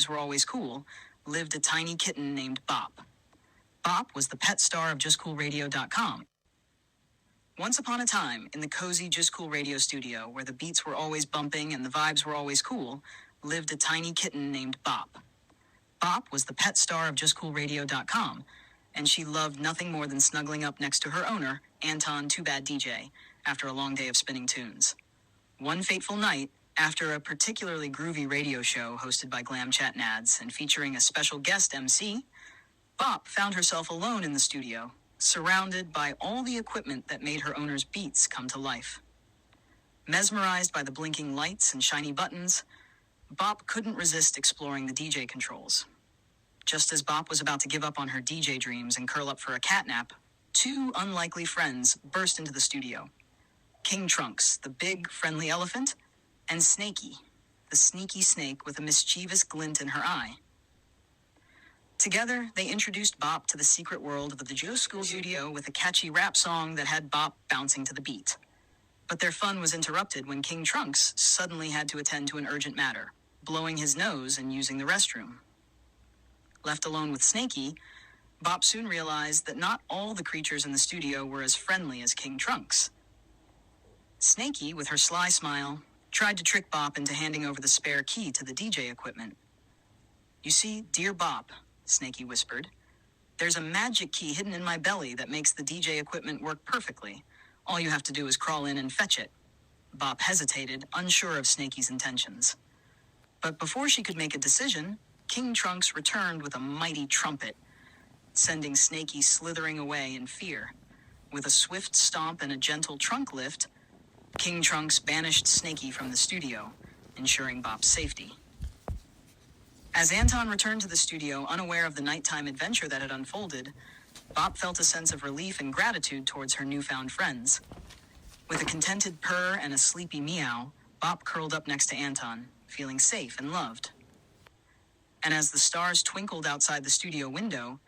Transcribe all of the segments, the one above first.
vibes were always cool, lived a tiny kitten named Bop. Bop was the pet star of JUSCOOLRADIO.com. Once upon a time, in the cozy Just Cool Radio studio, where the beats were always bumping and the vibes were always cool, lived a tiny kitten named Bop. Bop was the pet star of JustCoolRadio.com, and she loved nothing more than snuggling up next to her owner, Anton Too Bad DJ, after a long day of spinning tunes. One fateful night, after a particularly groovy radio show hosted by Glam Chat Nads and featuring a special guest MC, Bop found herself alone in the studio, surrounded by all the equipment that made her owner's beats come to life. Mesmerized by the blinking lights and shiny buttons, Bop couldn't resist exploring the DJ controls. Just as Bop was about to give up on her DJ dreams and curl up for a catnap, two unlikely friends burst into the studio. King Trunks, the big, friendly elephant, and Snakey, the sneaky snake with a mischievous glint in her eye. Together, they introduced Bop to the secret world of the Just School studio with a catchy rap song that had Bop bouncing to the beat. But their fun was interrupted when King Trunks suddenly had to attend to an urgent matter, blowing his nose and using the restroom. Left alone with Snakey, Bop soon realized that not all the creatures in the studio were as friendly as King Trunks. Snakey, with her sly smile, tried to trick Bop into handing over the spare key to the DJ equipment. "You see, dear Bop," Snakey whispered, "there's a magic key hidden in my belly that makes the DJ equipment work perfectly. All you have to do is crawl in and fetch it." Bop hesitated, unsure of Snakey's intentions. But before she could make a decision, King Trunks returned with a mighty trumpet, sending Snakey slithering away in fear. With a swift stomp and a gentle trunk lift, King Trunks banished Snakey from the studio, ensuring Bop's safety. As Anton returned to the studio, unaware of the nighttime adventure that had unfolded, Bop felt a sense of relief and gratitude towards her newfound friends. With a contented purr and a sleepy meow, Bop curled up next to Anton, feeling safe and loved. And as the stars twinkled outside the studio window,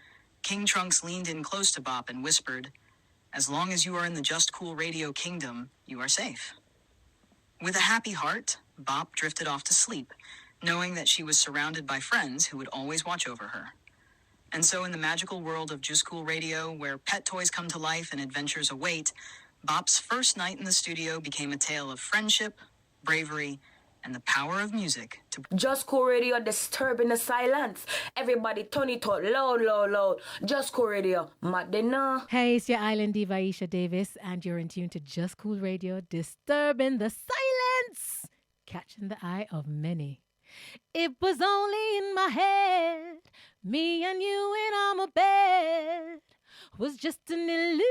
King Trunks leaned in close to Bop and whispered, "As long as you are in the Just Cool Radio kingdom, you are safe." With a happy heart, Bop drifted off to sleep, knowing that she was surrounded by friends who would always watch over her. And so in the magical world of Just Cool Radio, where pet toys come to life and adventures await, Bop's first night in the studio became a tale of friendship, bravery, and the power of music to... Just Cool Radio, disturbing the silence. Everybody turn it up loud, loud, loud. Just Cool Radio, Madina. Hey, it's your island diva Aisha Davis, and you're in tune to Just Cool Radio, disturbing the silence, catching the eye of many. It was only in my head, me and you in our bed was just an illusion.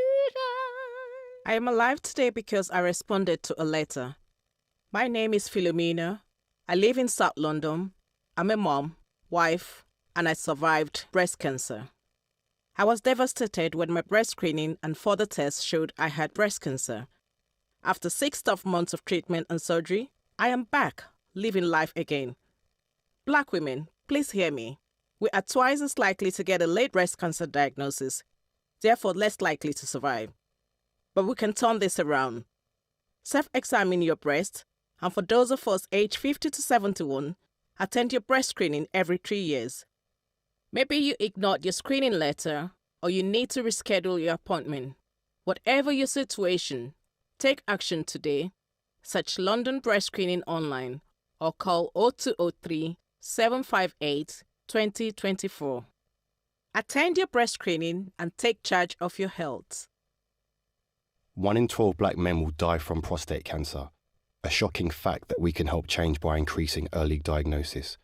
I am alive today because I responded to a letter. My name is Philomena. I live in South London. I'm a mom, wife, and I survived breast cancer. I was devastated when my breast screening and further tests showed I had breast cancer. After 6 tough months of treatment and surgery, I am back, living life again. Black women, please hear me. We are twice as likely to get a late breast cancer diagnosis, therefore less likely to survive. But we can turn this around. Self-examine your breast, and for those of us aged 50 to 71, attend your breast screening every 3 years. Maybe you ignored your screening letter, or you need to reschedule your appointment. Whatever your situation, take action today. Search London Breast Screening online or call 0203 758 2024. Attend your breast screening and take charge of your health. 1 in 12 black men will die from prostate cancer, a shocking fact that we can help change by increasing early diagnosis.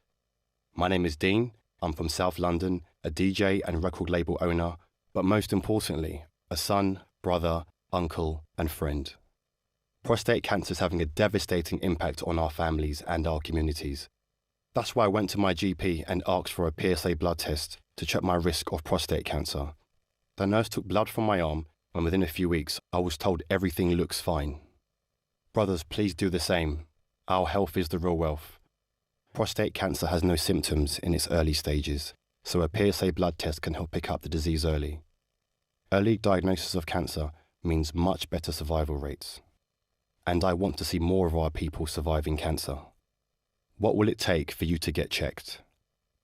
My name is Dean. I'm from South London, a DJ and record label owner, but most importantly, a son, brother, uncle, and friend. Prostate cancer is having a devastating impact on our families and our communities. That's why I went to my GP and asked for a PSA blood test to check my risk of prostate cancer. The nurse took blood from my arm, and within a few weeks, I was told everything looks fine. Brothers, please do the same. Our health is the real wealth. Prostate cancer has no symptoms in its early stages, so a PSA blood test can help pick up the disease early. Early diagnosis of cancer means much better survival rates. And I want to see more of our people surviving cancer. What will it take for you to get checked?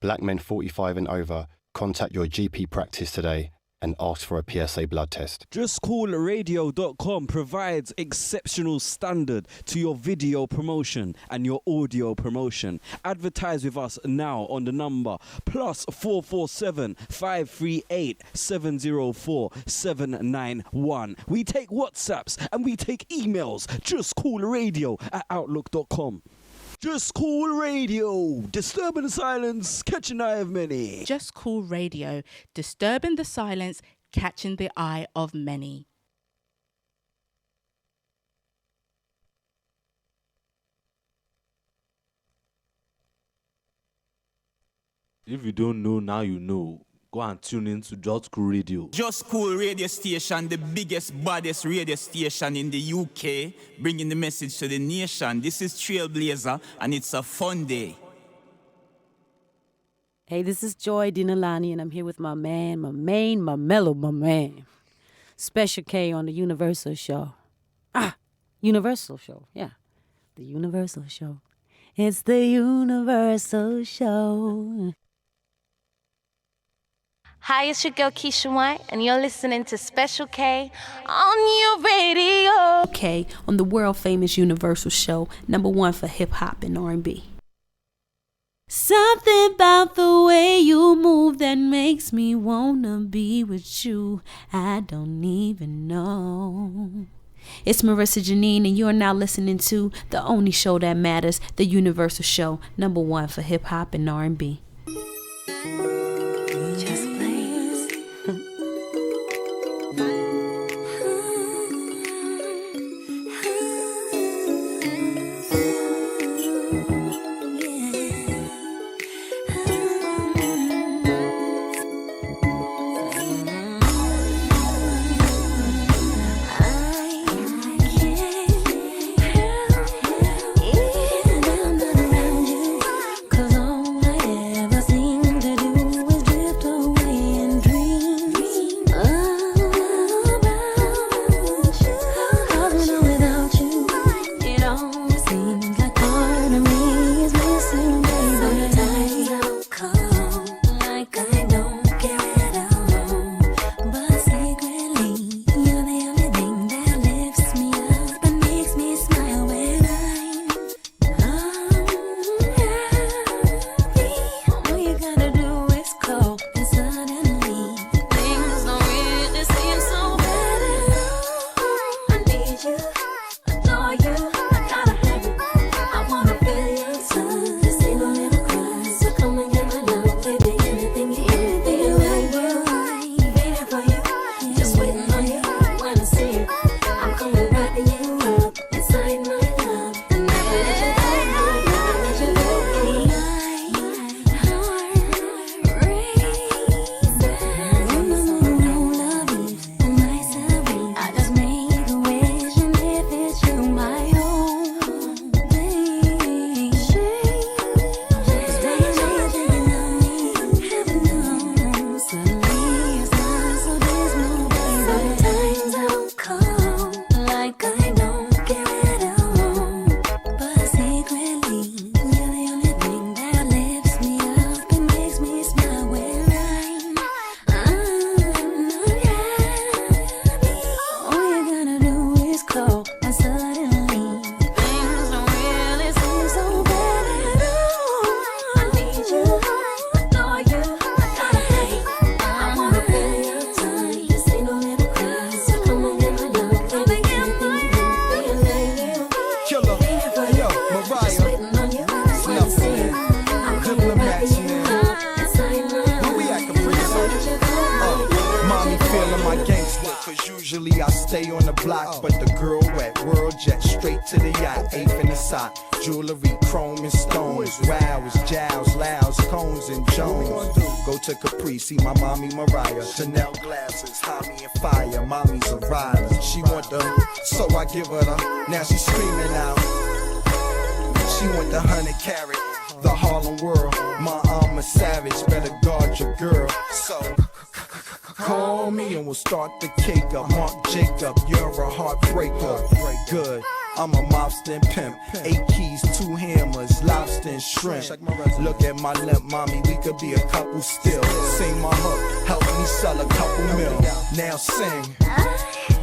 Black men 45 and over, contact your GP practice today and ask for a PSA blood test. JUSCOOLRADIO.com provides exceptional standard to your video promotion and your audio promotion. Advertise with us now on the number +447 538 704 791. We take WhatsApps and we take emails. JUSCOOLRadio@outlook.com. Just Cool Radio, disturbing the silence, catching the eye of many. Just Cool Radio, disturbing the silence, catching the eye of many. If you don't know, now you know. Go and tune in to Just Cool Radio. Just Cool Radio Station, the biggest, baddest radio station in the UK, bringing the message to the nation. This is Trailblazer, and it's a fun day. Hey, this is Joy Dinalani, and I'm here with my man, my man. Special K on the Universal Show. Universal Show, yeah. The Universal Show. It's the Universal Show. Hi, it's your girl Keisha White, and you're listening to Special K on your radio. K on the world famous Universal Show, #1 for hip hop and R&B. Something about the way you move that makes me wanna be with you. I don't even know. It's Marissa Janine, and you're now listening to the only show that matters, the Universal Show, #1 for hip hop and R&B. Usually I stay on the block, but the girl wet, world jet, straight to the yacht, eighth in the sock, jewelry, chrome and stones, rows, jowls, lows, cones and jones. Go to Capri, see my mommy Mariah, Chanel glasses, Tommy and fire, mommy's a rider. She want them, so I give her them, now she's screaming out. She want the 100 carat, the Harlem world, my arm a savage, better guard your girl, so call me and we'll start the cake up. Mark Jacob, you're a heartbreaker. Good. I'm a mobster and pimp. 8 keys, 2 hammers, lobster and shrimp. Look at my limp, mommy, we could be a couple still. Sing my hook, help me sell a couple mil. Now sing.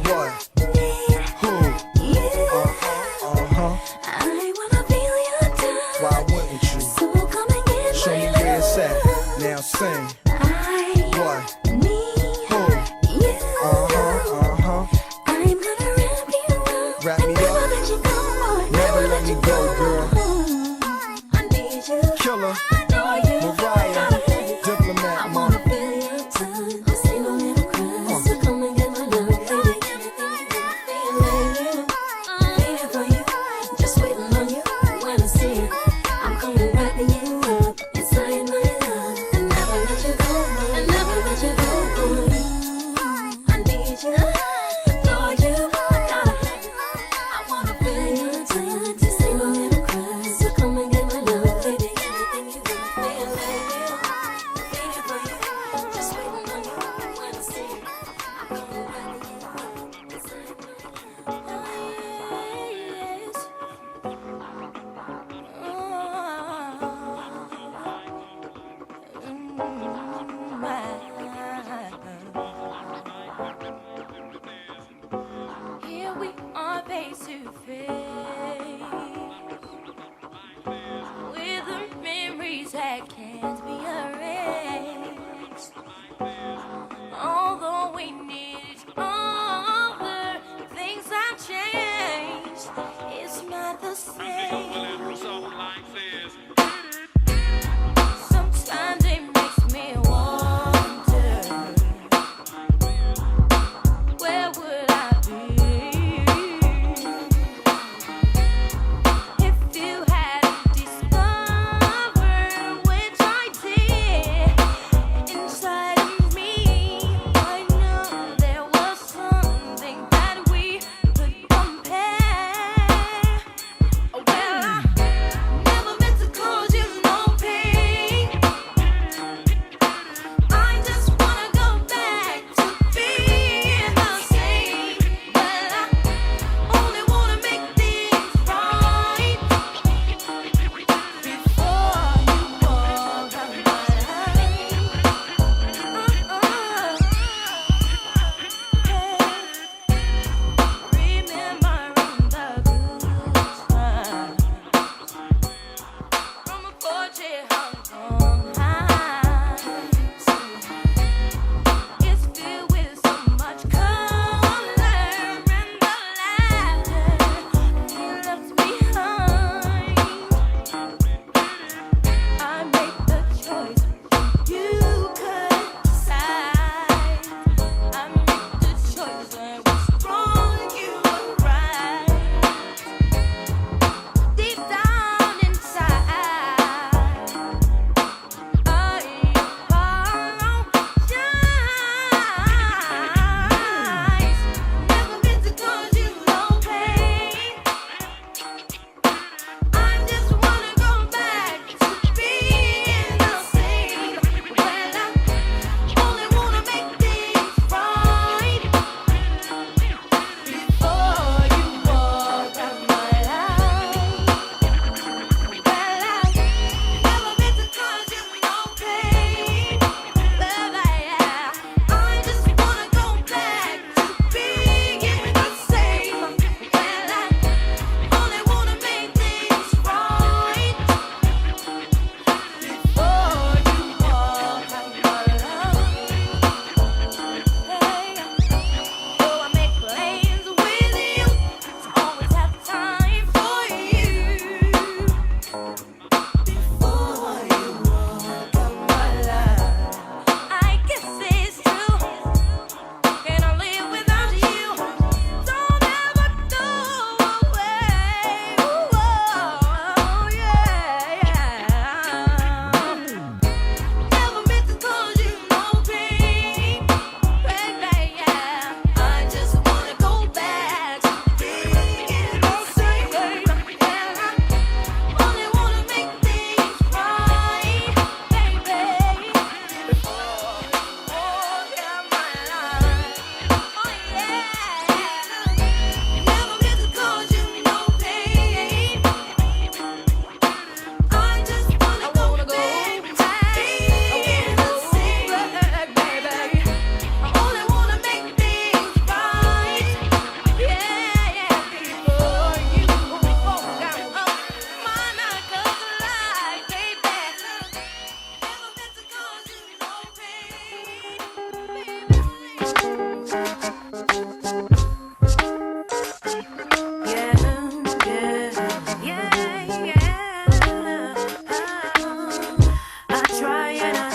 What? Who? I wanna feel your touch. Why wouldn't you? So come and get Show me where it's at. Now sing. What? Who? I'm gonna wrap you up. Wrap me Never up. let you go. Never let me go, girl. I need you. Killer. Adore you. Mariah. Diplomat. I wanna feel your touch. This ain't no little crush. So come and get my love, baby. Feel like you. Waiting for you. Just waiting on you. When I see you, I'm coming wrapping you up inside my love. And never let you go. And never let you go. I need you. Adore you. I gotta have you. I wanna feel your touch. This ain't no little crush. So come and get my love, baby. Anything you want, feel like you. Waiting for you. Just waiting on you. When I see you, I'm coming wrapping you up inside my Here we are face to face with the memories that can't be erased. Although we need each other, things have changed. It's not the same. Sometimes it makes me wonder, where would I be if you hadn't discovered which I did?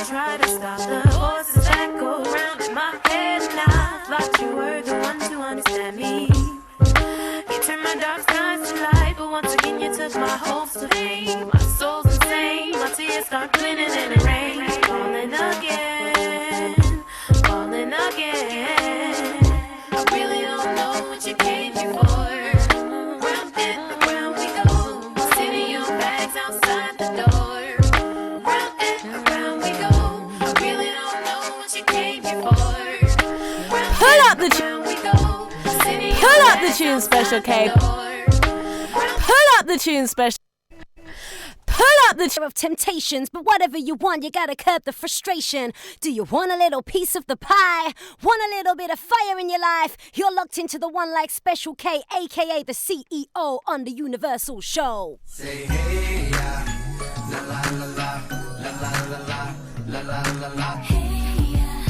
try to stop the voices that go round in my head. And I thought you were the one to understand me. You turned my dark skies to light, but once again you took my hopes to fame. My soul's insane, my tears start glitting in the rain. Falling again, falling again. I really don't know what you came here for. Round and around we go, sitting your bags outside the door. Round and around we go, I really don't know what you came here for. Pull up the tune. Pull up the tune, Special K. Pull up the tune, Special. Pull up the tune of temptations, but whatever you want, you gotta curb the frustration. Do you want a little piece of the pie? Want a little bit of fire in your life? You're locked into the one like Special K, aka the CEO on the Universal Show. Say hey, yeah. La la la la, la la la la, la la la la. Hey, yeah.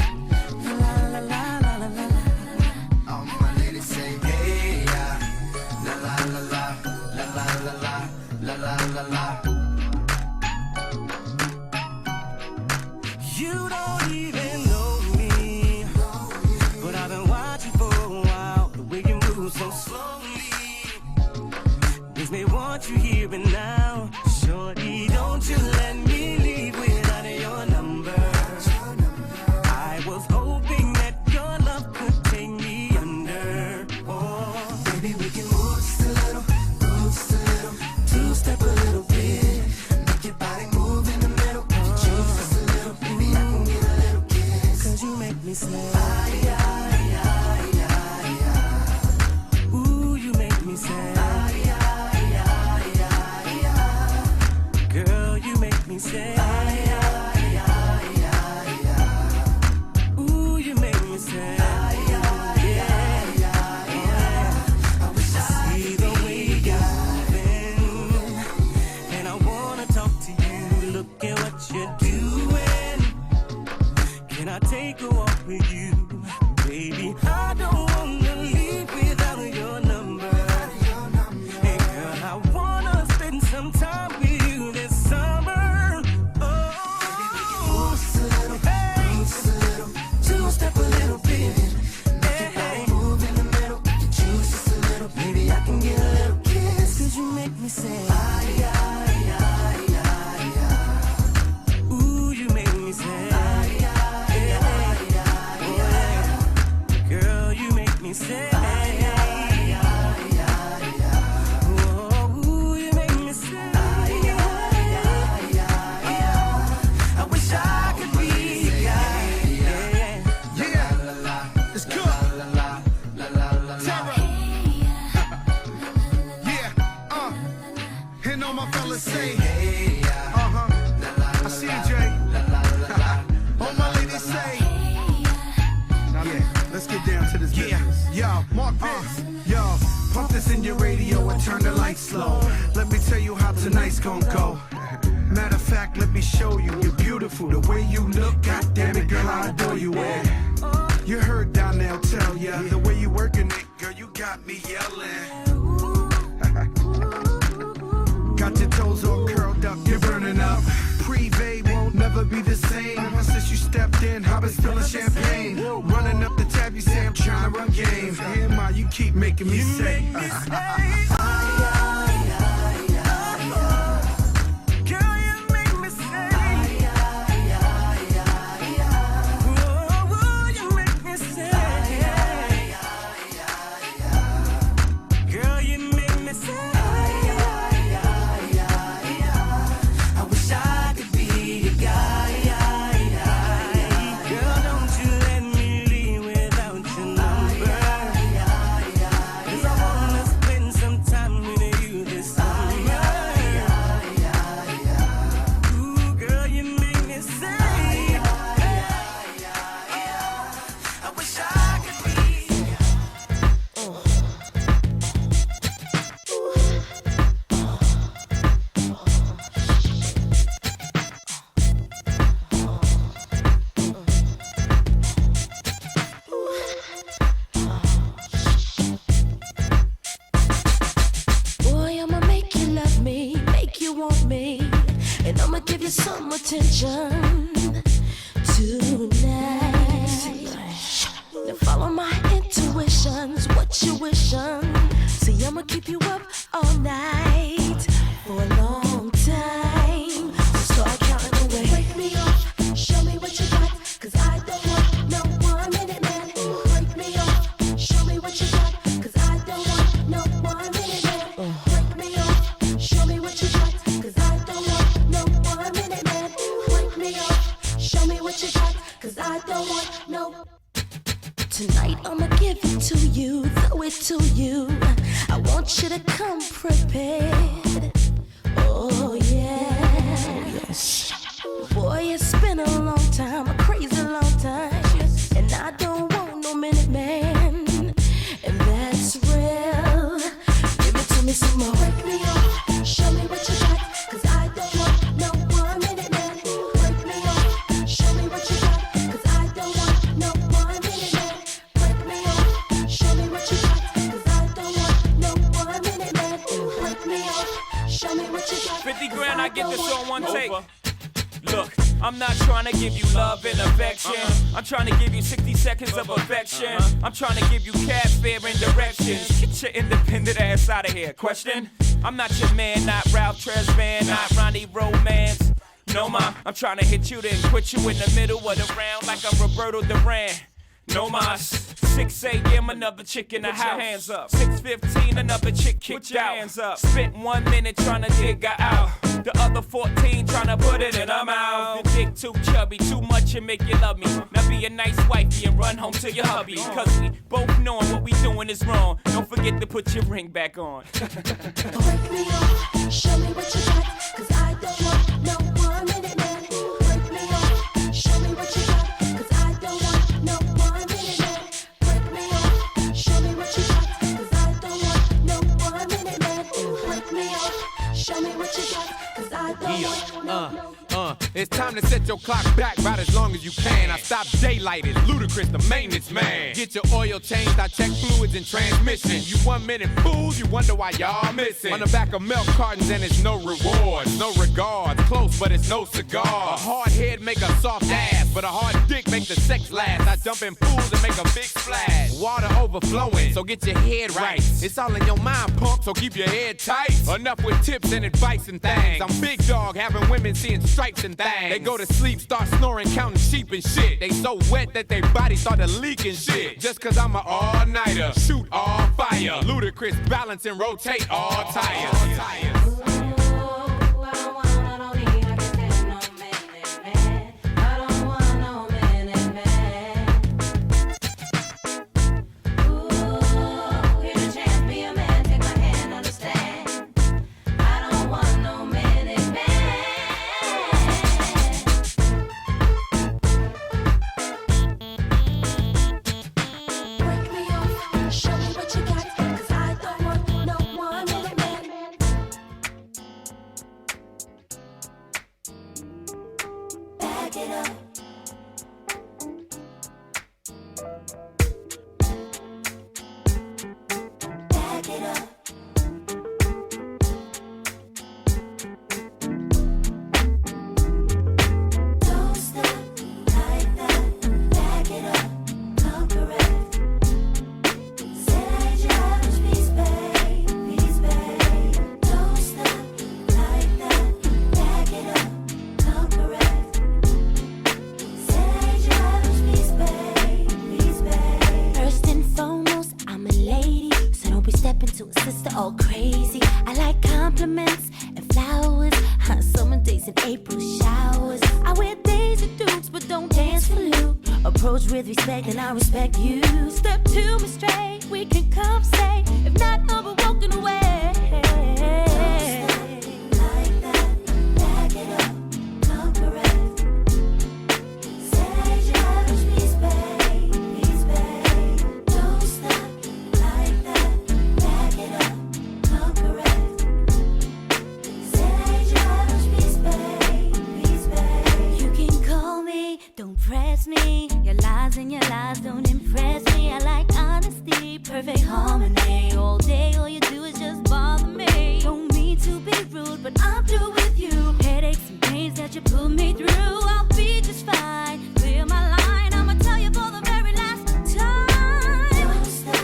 La la la la, la la la la. All my ladies say hey, yeah. La la la la, la la la la, la la la la. You don't even know me, but I've been watching for a while. The way you move so slowly makes me want you here and now. Shorty, don't you let me leave without your number. I was hoping that your love could take me under. Oh, baby, we can move just a little, two-step a little bit. Make your body move in the middle. Just a little, baby, I can get a little kiss. 'Cause you make me say, ay, ay, ay, ay, ay. Ooh, you make me say, ay, ay, ay, ay, ay. Girl, you make me say, ay, ay, ay, ay, ay. Ooh, you make me say, ay, ay, ay, ay, ay. I wish I see the way you're moving, and I wanna talk to you. Look at what you're doing. Can I take a walk with you, baby? I don't wanna leave without your number. Hey girl, I wanna spend some time with you this summer. Oh, baby, we can move just a little, move just a little, two-step a little bit. Hey, hey, move in the middle, juice just a little, baby, I can get a little kiss. 'Cause you make me say, ay, ay, ay, ay, ay. Ooh, you make me say, ay, ay, ay, ay, ay. Girl, you make me say, ay, ay, ay, ay, ay. Oh, ooh, you make me say, ay, ay, ay, ay, ay. I wish I could be your guy. Yeah, it's good. Terror. Yeah, and all my fellas say, I see you, Jay. All my ladies say, yeah, let's get down to this business. Yo, Mark this. Yo, pump this in your radio and turn the lights slow. Let me tell you how tonight's gonna go. Matter of fact, let me show you. You're beautiful. The way you look, God damn it, girl, I adore you. You heard Donnell tell ya. The way you working it, girl, you got me yelling. Got your toes all curled up, you're burning up. Privé won't never be the same. Since you stepped in, I've been spilling champagne. Running up the tab, you say I'm trying to run game. Hey, ma, you keep making me say. you want me, and I'ma give you some attention. what you got, cause I don't want no. Tonight I'ma give it to you, throw it to you. I want you to come prepared. Oh yeah. Yes. Boy, it's been a long time, a crazy long time, and I don't want no minute man, and that's real. Give it to me some more. Break me off, show me what you got, cause I don't want no 1 minute man. Break me off, show me what you got, cause I don't want no 1 minute man. Break me off, show me what you got, cause I don't want no 1 minute man. Break me off, show me what you got. 50 grand, I get this on one take. Look, I'm not trying to give you love and affection. I'm trying to give you 60 seconds of affection. I'm trying to give you cab fare and directions. Get your independent ass out of here. Question? I'm not your man, not Ralph Tresvant, not Ronnie Romance. No, ma, I'm trying to hit you, then quit you in the middle of the round like I'm Roberto Duran. No mas. 6 a.m. another chick in the house. Hands up. 6:15 another chick kicked out. Hands up. Spent 1 minute trying to dig her out. The other 14 trying to put it in her mouth. The dick too chubby, too much and make you love me. Now be a nice wifey and run home to your hubby. Cause we both knowing what we doing is wrong. Don't forget to put your ring back on. Break me off, show me what you got, cause I don't want no 1 minute man. Break me off, show me what you got, cause I don't want no 1 minute man. Break me off, show me what you got, cause I don't want no 1 minute man. Break me off, show me what you got, cause I don't want no. It's time to set your clock back about as long as you can. I stop daylight, it's ludicrous, the maintenance man. Get your oil changed, I check fluids and transmission. You 1 minute fools, you wonder why y'all missing. On the back of milk cartons and it's no rewards, no regards. Close, but it's no cigar. A hard head make a soft ass, but a hard dick make the sex last. I jump in pools and make a big splash. Water overflowing, so get your head right. It's all in your mind, punk, so keep your head tight. Enough with tips and advice and things. I'm big dog, having women seeing stripes and things. They go to sleep, start snoring, counting sheep and shit. They so wet that their body started leaking shit. Just cause I'm an all-nighter, shoot all fire. Ludicrous, balance and rotate all tires. And I respect you. Step to me straight, we can conversate. If not, no, we're walking away. Like that, back it up, conquer it. Say just please, babe, please, babe. Don't stop like that, back it up, conquer it. Say just please, babe, you can call me, don't press me. Your lies and your lies don't impress me. I like honesty, perfect harmony. All day, all you do is just bother me. Don't mean to be rude, but I'm through with you. Headaches and pains that you put me through. I'll be just fine. Clear my line, I'ma tell you for the very last time. Don't stop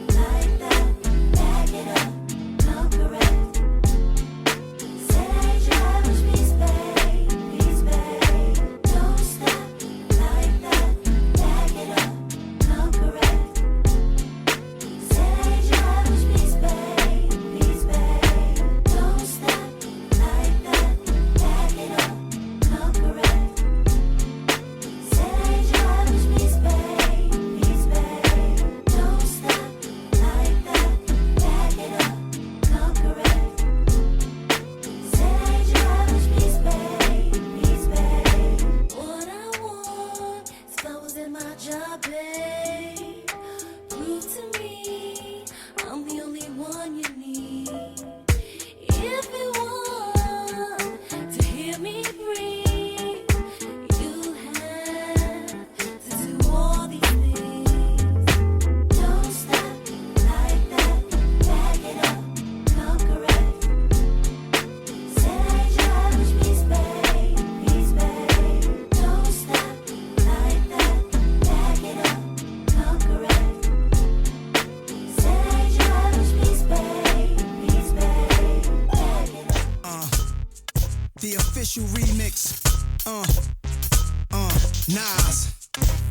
like that, back it up, conquer it. Say just please, babe, please, babe. Don't stop like that. Back it up, conquer it. Say just please, babe, please, babe. Don't stop like that. Back it up, conquer it. Nas.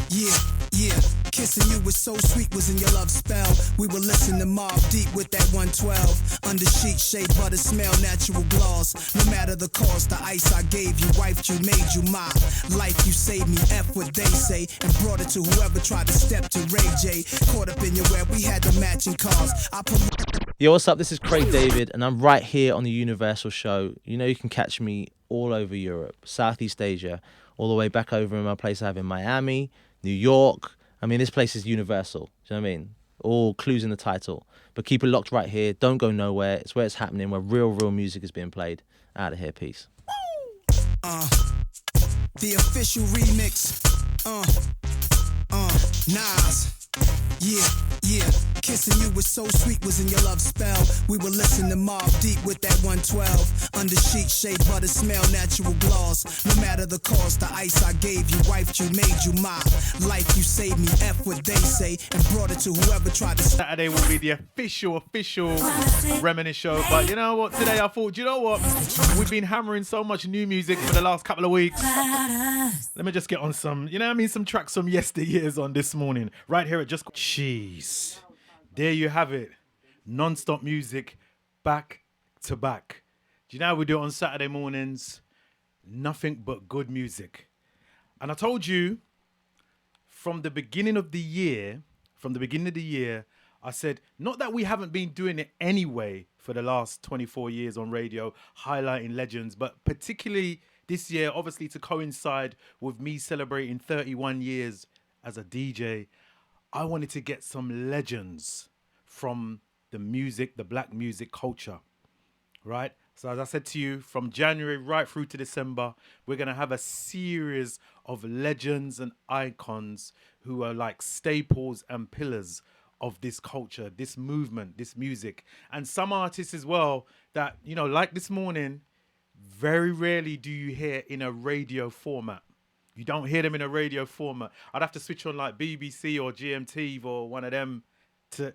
Yeah, yeah. Kissing you was so sweet, was in your love spell. We were listening to Mob Deep with that 112. Under sheet, shea butter smell, natural gloss. No matter the cost, the ice I gave you, wifed you, made you my life. You saved me, F what they say, and brought it to whoever tried to step to Ray J. Caught up in your web, we had the matching cars. I put. Yo, what's up? This is Craig David, and I'm right here on the Universal Show. You know you can catch me all over Europe, Southeast Asia, all the way back over in my place I have in Miami, New York. I mean, this place is universal. Do you know what I mean? All clues in the title. But keep it locked right here. Don't go nowhere. It's where it's happening, where real music is being played. Out of here. Peace. The official remix. Nas. Yeah, yeah. Kissing you was so sweet, was in your love spell. We were listening to Mob Deep with that 112. Under sheet, shea butter smell, natural gloss. No matter the cost, the ice I gave you, wifed you, made you my life. You saved me, F what they say, and brought it to whoever tried to. Saturday will be the official Reminisce show. But you know what? Today I thought, you know what? We've been hammering so much new music for the last couple of weeks. Let me just get on some, you know what I mean? Some tracks from yesteryears on this morning. Right here at Just. Jeez. There you have it. Non-stop music, back to back. Do you know how we do it on Saturday mornings? Nothing but good music. And I told you from the beginning of the year, I said, not that we haven't been doing it anyway for the last 24 years on radio, highlighting legends, but particularly this year, obviously to coincide with me celebrating 31 years as a DJ, I wanted to get some legends from the music, the black music culture, right? So as I said to you, from January right through to December, we're going to have a series of legends and icons who are like staples and pillars of this culture, this movement, this music. And some artists as well that, you know, like this morning, very rarely do you hear in a radio format. You don't hear them in a radio format. I'd have to switch on like BBC or GMT or one of them to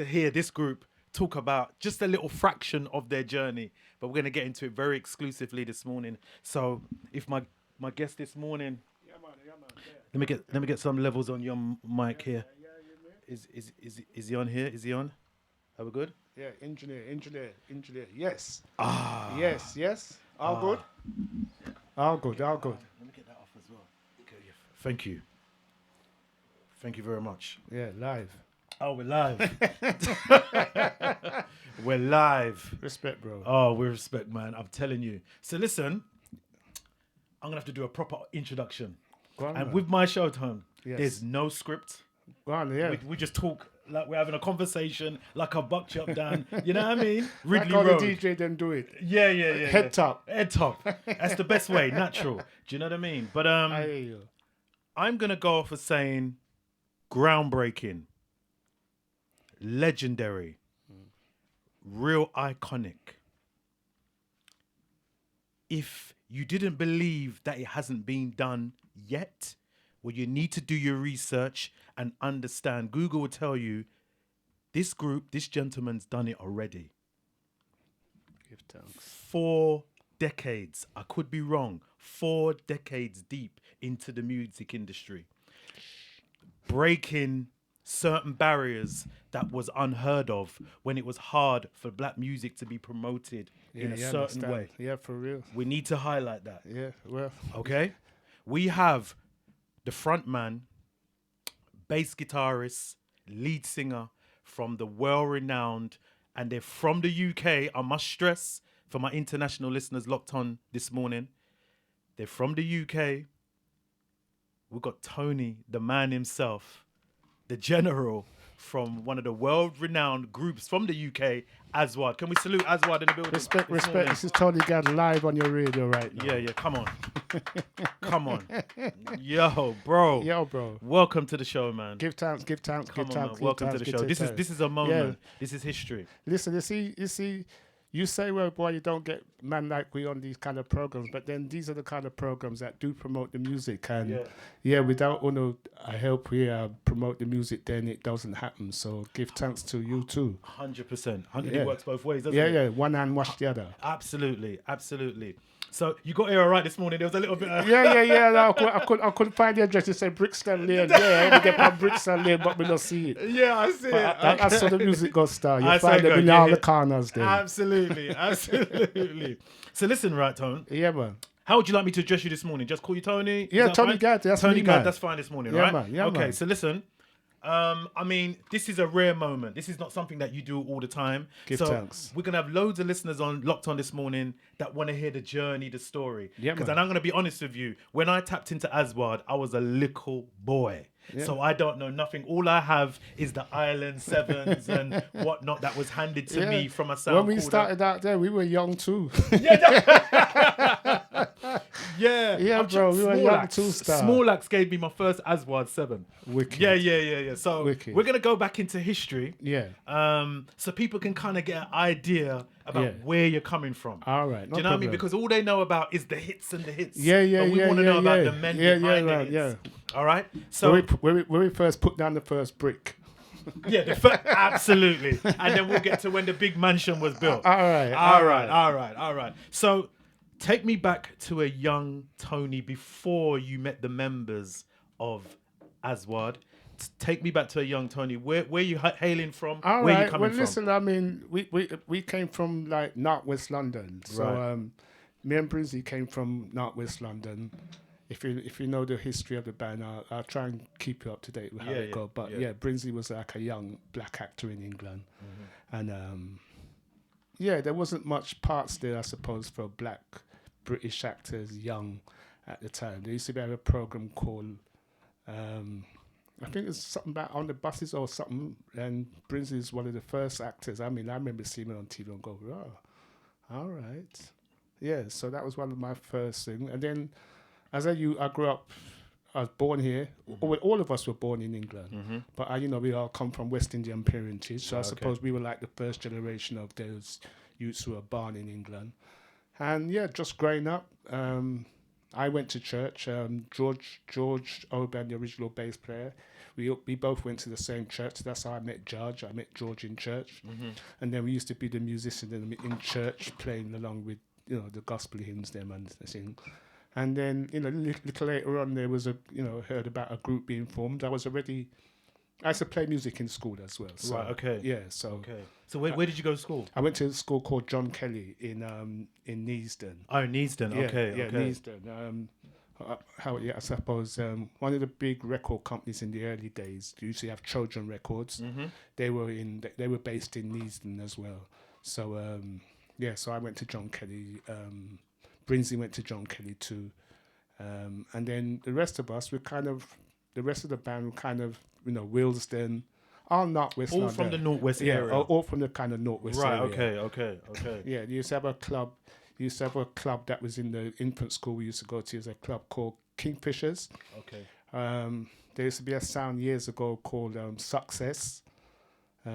hear this group talk about just a little fraction of their journey. But we're going to get into it very exclusively this morning. So if my guest this morning, let me get some levels on your mic here. Is he on here? Is he on? Are we good? Yeah, engineer. Yes. Yes. All good. All good. Let me get that off as well. Okay, thank you. Thank you very much. Yeah, live. Oh, we're live. We're live. Respect, bro. Oh, we respect, man. I'm telling you. So listen, I'm going to have to do a proper introduction. Go on, and man. with my showtime, Yes. there's no script. Go on, yeah. We just talk like we're having a conversation, like a buckshot down. You know what I mean? Ridley like all Road. the DJ then do it. Yeah. Head top. Head top. That's the best way, natural. Do you know what I mean? But I hear you. I'm going to go off for saying groundbreaking, legendary, real iconic. If you didn't believe that it hasn't been done yet, well, you need to do your research and understand. Google will tell you this group, this gentleman's done it already. Give thanks. 4 decades. I could be wrong. 4 decades deep into the music industry. Breaking certain barriers that was unheard of when it was hard for black music to be promoted in a certain way. Yeah, for real. We need to highlight that. Yeah, well. Okay? We have the front man, bass guitarist, lead singer from the well-renowned, and they're from the UK. I must stress for my international listeners locked on this morning, they're from the UK. We've got Tony, the man himself, the general from one of the world-renowned groups from the UK, Aswad. Can we salute Aswad in the building? Respect. This is Tony Gad live on your radio right now. Yeah, come on. Come on. Yo, bro. Welcome to the show, man. Give thanks. Man. Welcome to the show. This is a moment. Yeah. This is history. Listen, you see, you say, well, boy, you don't get man like we on these kind of programs, but then these are the kind of programs that do promote the music. And without help here promote the music, then it doesn't happen. So give thanks to you too. 100%. It works both ways, doesn't it? Yeah. One hand wash the other. Absolutely. So you got here all right this morning. There was a little bit. Yeah. No, I couldn't find the address. It said Brixton Lane. Yeah, we get on Brixton Lane, but we don't see it. Yeah, I see it. That's how the music goes start. You I find say them in go, all yeah. the corners there. Absolutely. So listen, right, Tone. Yeah, man. How would you like me to address you this morning? Just call you Tony? Yeah, Is that Tony fine? Gad. That's Tony me, Gad, man. that's fine this morning, Yeah, right? man. Yeah, okay, man. so listen. I mean, this is a rare moment. This is not something that you do all the time. Give so thanks. We're gonna have loads of listeners locked on this morning that want to hear the journey, the story. Yeah, Because man. I'm gonna be honest with you. When I tapped into Aswad, I was a little boy. Yeah. So I don't know nothing. All I have is the Island Sevens and whatnot that was handed to me from a sound. When we started out there, we were young too. Yeah, bro, we were young too. Small Axe gave me my first Aswad 7. Wicked. Yeah. So Wicked. we're gonna go back into history. Yeah. So people can kind of get an idea about where you're coming from. All right. Do you know what I mean? Because all they know about is the hits and the hits. Yeah. But we want to know about the men behind the right, hits. All right. So when we first put down the first brick. yeah, absolutely. And then we'll get to when the big mansion was built. All right. So take me back to a young Tony before you met the members of Aswad. Take me back to a young Tony. Where you hailing from? All where right. you coming from? Listen, I mean, we came from like Northwest London. So Right. me and Brinsley came from Northwest London. If you know the history of the band, I'll try and keep you up to date with how it goes. But yeah, Brinsley was like a young black actor in England, and there wasn't much parts there, I suppose, for black British actors young at the time. There used to be a program called I think it's something about On the Buses or something, and Brinsley is one of the first actors. I mean, I remember seeing him on TV and go, oh, all right. Yeah, so that was one of my first things. And then as I grew up, I was born here. All of us were born in England, but we all come from West Indian parentage. So I suppose we were like the first generation of those youths who were born in England. And yeah, just growing up, I went to church. George Oban, the original bass player, we both went to the same church. That's how I met George. I met George in church, and then we used to be the musicians in church, playing along with the gospel hymns, them and sing. And then little later on, there was heard about a group being formed. I used to play music in school as well. So, right. Okay. Yeah. So. Okay. So where did you go to school? I went to a school called John Kelly in Neasden. Oh, Neasden. Okay. Yeah, Neasden. I suppose one of the big record companies in the early days used to have Trojan Records. They were based in Neasden as well. So so I went to John Kelly. Brinsley went to John Kelly too, and then the rest of us, the rest of the band were kind of Willesden, all Northwest. All from the Northwest area. All from the kind of Northwest area. Right. Okay. Yeah, you used to have a club. That was in the infant school we used to go to. It was a club called Kingfishers. Okay. There used to be a sound years ago called Success. I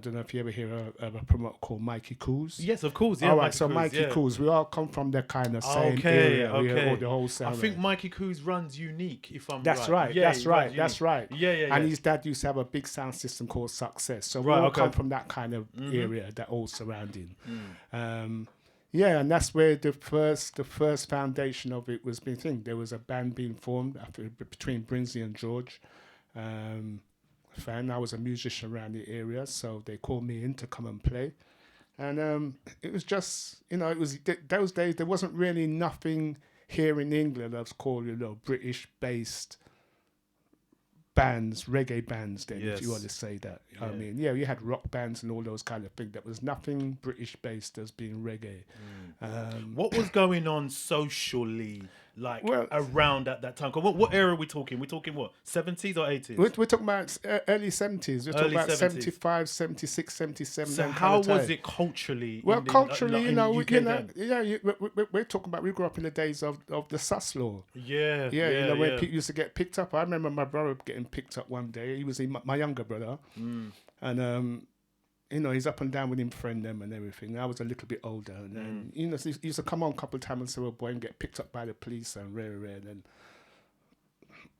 don't know if you ever hear of a promoter called Mikey Coos. Yes, of course. Yeah. All right, so Mikey Coos, we all come from the kind of same area. Okay. All the whole sound. I think Mikey Coos runs Unique, if I'm That's right. right. Yeah, That's right. Yeah. And his dad used to have a big sound system called Success. So we all come from that kind of area, that all surrounding. And that's where the first foundation of it was being thing. There was a band being formed between Brinsley and George. I was a musician around the area, so they called me in to come and play. And it was just, it was those days, there wasn't really nothing here in England that's called, British-based bands, reggae bands then, if you want to say that. Yeah. I mean, you had rock bands and all those kind of things. There was nothing British-based as being reggae. What was going on socially, around at that time? What era are we talking? We're talking what, 70s or 80s? We're talking about early 70s. We're talking about 75, 76, 77. So how was it culturally? Well, culturally, we're talking about, we grew up in the days of the Sus Law. Yeah. When people used to get picked up. I remember my brother getting picked up one day. He was my younger brother. And he's up and down with him friend them and everything. I was a little bit older, and he used to come on a couple of times and say, "Well, boy," and get picked up by the police and rare. And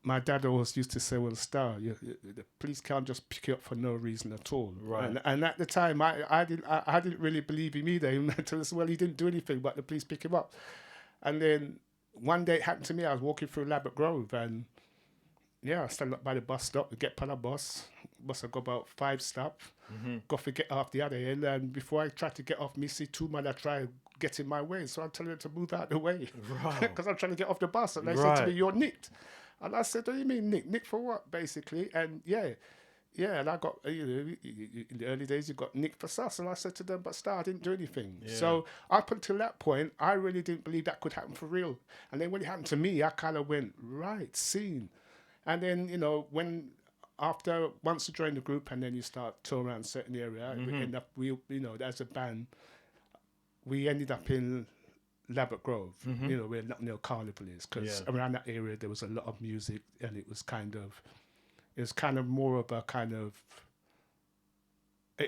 my dad always used to say, "Well, Star, the police can't just pick you up for no reason at all." Right. And at the time, I didn't really believe him either. He didn't do anything, but the police pick him up. And then one day it happened to me. I was walking through Labatt Grove, and I stand up by the bus stop to get on a bus. Bus I go about 5 stops. Go to get off the other end, and before I try to get off, me see 2 men that try to get in my way. So I tell them to move out the way, because I'm trying to get off the bus. And they said to me, "You're nicked." And I said, "What do you mean nicked? Nicked for what?" Basically, and and I got, in the early days, you got nicked for sus. And I said to them, "But Star, I didn't do anything." Yeah. So up until that point, I really didn't believe that could happen for real. And then when it happened to me, I kind of went, right, seen. And then, once you join the group and then you start touring around a certain area, we end up, as a band, we ended up in Labatt Grove, where Notting Hill Carnival is, because around that area there was a lot of music, and it was kind of more of a kind of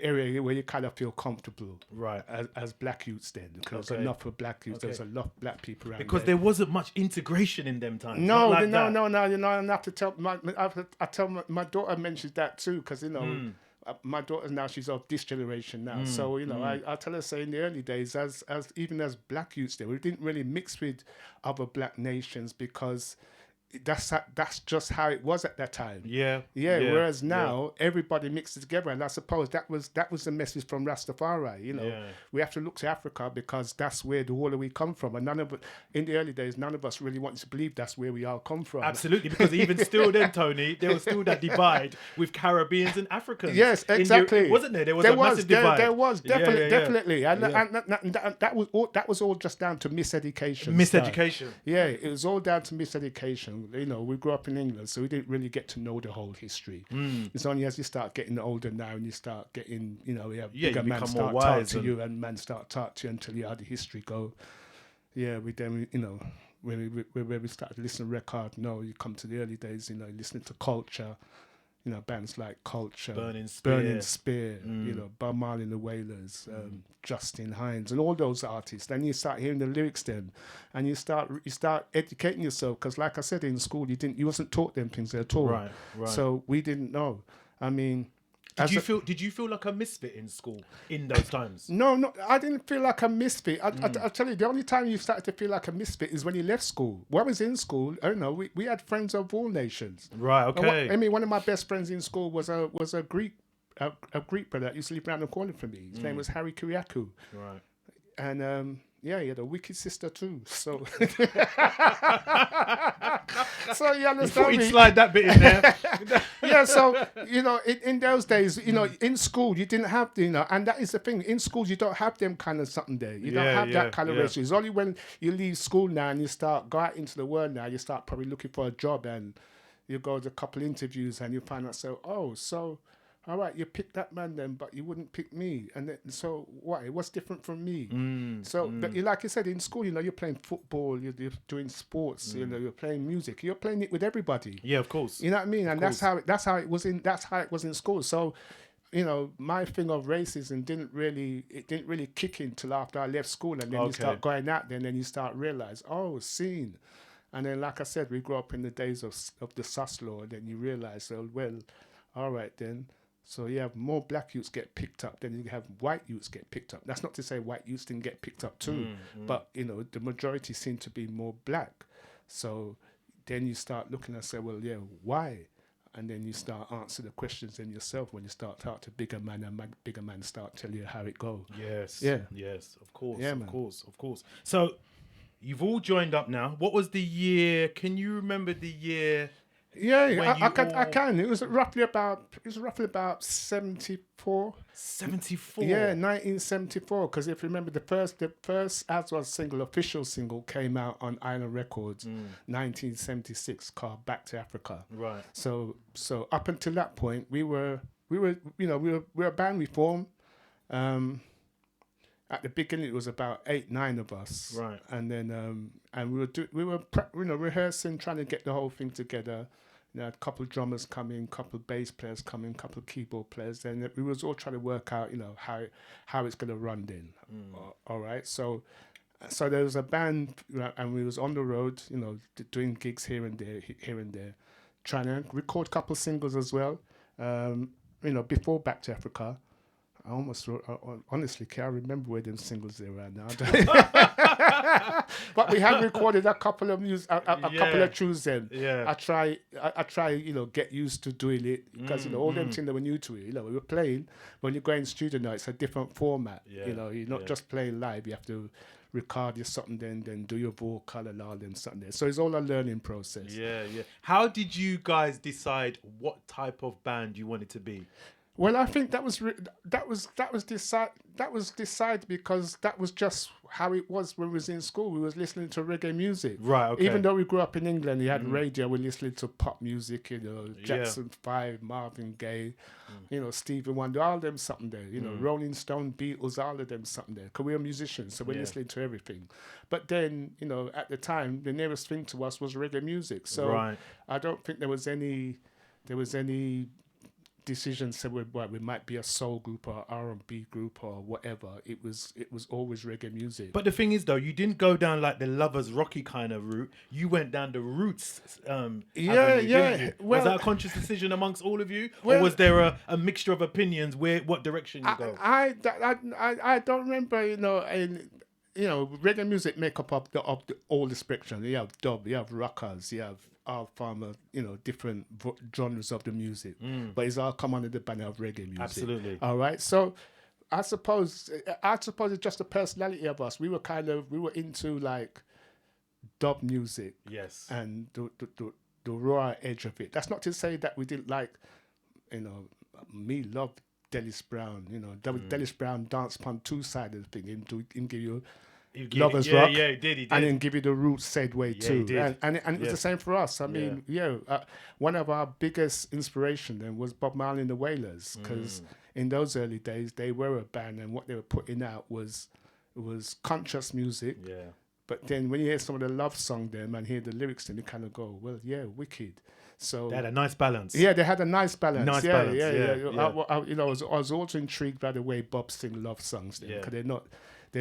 area where you kind of feel comfortable, right? As black youths, then, because there's enough of black youths. There's a lot of black people around. Because there wasn't much integration in them times. No. I have to tell my daughter mentions that too, because my daughter now, she's of this generation now. So I tell her, say in the early days, as even as black youths, there we didn't really mix with other black nations, because that's just how it was at that time. Whereas now everybody mixes together, and I suppose that was the message from Rastafari. We have to look to Africa, because that's where all of we come from, and in the early days, none of us really wanted to believe that's where we all come from. Absolutely, because even still then, Tony, there was still that divide with Caribbeans and Africans. Yes, exactly. Wasn't there? There was a massive divide. There was definitely, and that was all just down to miseducation. Miseducation. Yeah, it was all down to miseducation. We grew up in England, so we didn't really get to know the whole history. It's only as you start getting older now, and you start getting, bigger men start talk to you, and men start talk to you until you had the history go. Yeah, when we started listening to record, you come to the early days, listening to Culture, bands like Culture, Burning Spear, Bob Marley and the Wailers, Justin Hines, and all those artists. Then you start hearing the lyrics then, and you start educating yourself, because like I said, in school you wasn't taught them things at all. Right. So we didn't know. I mean, did you feel like a misfit in school in those times? No, I didn't feel like a misfit. I tell you, the only time you started to feel like a misfit is when you left school. When I was in school, I don't know, we had friends of all nations. Right, okay. One of my best friends in school was a Greek brother that used to live around the corner from me. His name was Harry Kyriakou. Right. And he had a wicked sister too. So, so you understand you thought me? You'd slide that bit in there. Yeah. So in those days, in school you didn't have and that is the thing. In schools you don't have them kind of something there. You don't have that kind of ratio. It's only when you leave school now and you go out into the world now, you start probably looking for a job, and you go to a couple interviews and you find out, all right, you picked that man then, but you wouldn't pick me. And then, so why? What's different from me? But like you said, in school, you're playing football, you're doing sports, you're playing music, you're playing it with everybody. Yeah, of course. You know what I mean? And that's how it was in school. So, my thing of racism didn't really kick in till after I left school, and then you start going out there, and then you start realize, scene. And then, like I said, we grew up in the days of the sus law, and then you realize, all right then. So you have more black youths get picked up than you have white youths get picked up. That's not to say white youths didn't get picked up too, but the majority seem to be more black. So then you start looking and say, why? And then you start answering the questions in yourself when you start talking to bigger man, and bigger man start telling you how it goes. Yes. Yeah. Yes. Of course. Yeah, of course. So you've all joined up now. What was the year? Can you remember the year? Yeah, I can. It was roughly about 74. 74. Yeah, 1974. Because if you remember, the first Aswad official single, came out on Island Records, 1976, called "Back to Africa." Right. So up until that point, we were a band we formed. At the beginning, it was about 8-9 of us. Right. And then and we were rehearsing, trying to get the whole thing together. A couple of drummers come in, couple of bass players come in, couple of keyboard players. Then we was all trying to work out, how it's going to run then. All right. So there was a band, and we was on the road, doing gigs here and there, trying to record a couple of singles as well. Before Back to Africa. I almost wrote, honestly can't remember where them singles they were now. But we have recorded a couple of couple of tunes then. Yeah. I try, get used to doing it because, all them things that were new to it. We were playing. When you go in studio now, it's a different format. Yeah. You're not just playing live. You have to record your something then do your vocal and all them something there. So it's all a learning process. Yeah. How did you guys decide what type of band you wanted to be? Well, I think that was decided because that was just how it was when we was in school. We was listening to reggae music. Right, okay. Even though we grew up in England, you had radio. We listening to pop music. Jackson 5, Marvin Gaye, Stevie Wonder, all them something there. Rolling Stone, Beatles, all of them something there. Because we were musicians, so we're listening to everything. But then, at the time, the nearest thing to us was reggae music. So I don't think there was any decision said we might be a soul group or R&B group or whatever. It was always reggae music. But the thing is, though, you didn't go down like the Lovers Rocky kind of route. You went down the roots. Avenue, didn't you? Was that a conscious decision amongst all of you, or was there a mixture of opinions what direction you go? I don't remember. Reggae music make up of all the spectrum. You have dub, you have rockers, you have all form of different genres of the music, but it's all come under the banner of reggae music. Absolutely. All right. So I suppose it's just the personality of us. We were into like dub music. Yes. And the raw edge of it. That's not to say that we didn't like, me love Dennis Brown. Dennis Brown dance upon two sides of the thing. Him give you Lovers Rock, he did. And then give you the roots said way too. He did. And it was the same for us. I mean, one of our biggest inspiration then was Bob Marley and the Wailers, because in those early days they were a band, and what they were putting out was conscious music. Yeah. But then when you hear some of the love song them and hear the lyrics, then you kind of go, well, yeah, wicked. So they had a nice balance. Yeah, they had a nice balance. Yeah. I was also intrigued by the way Bob sing love songs because they're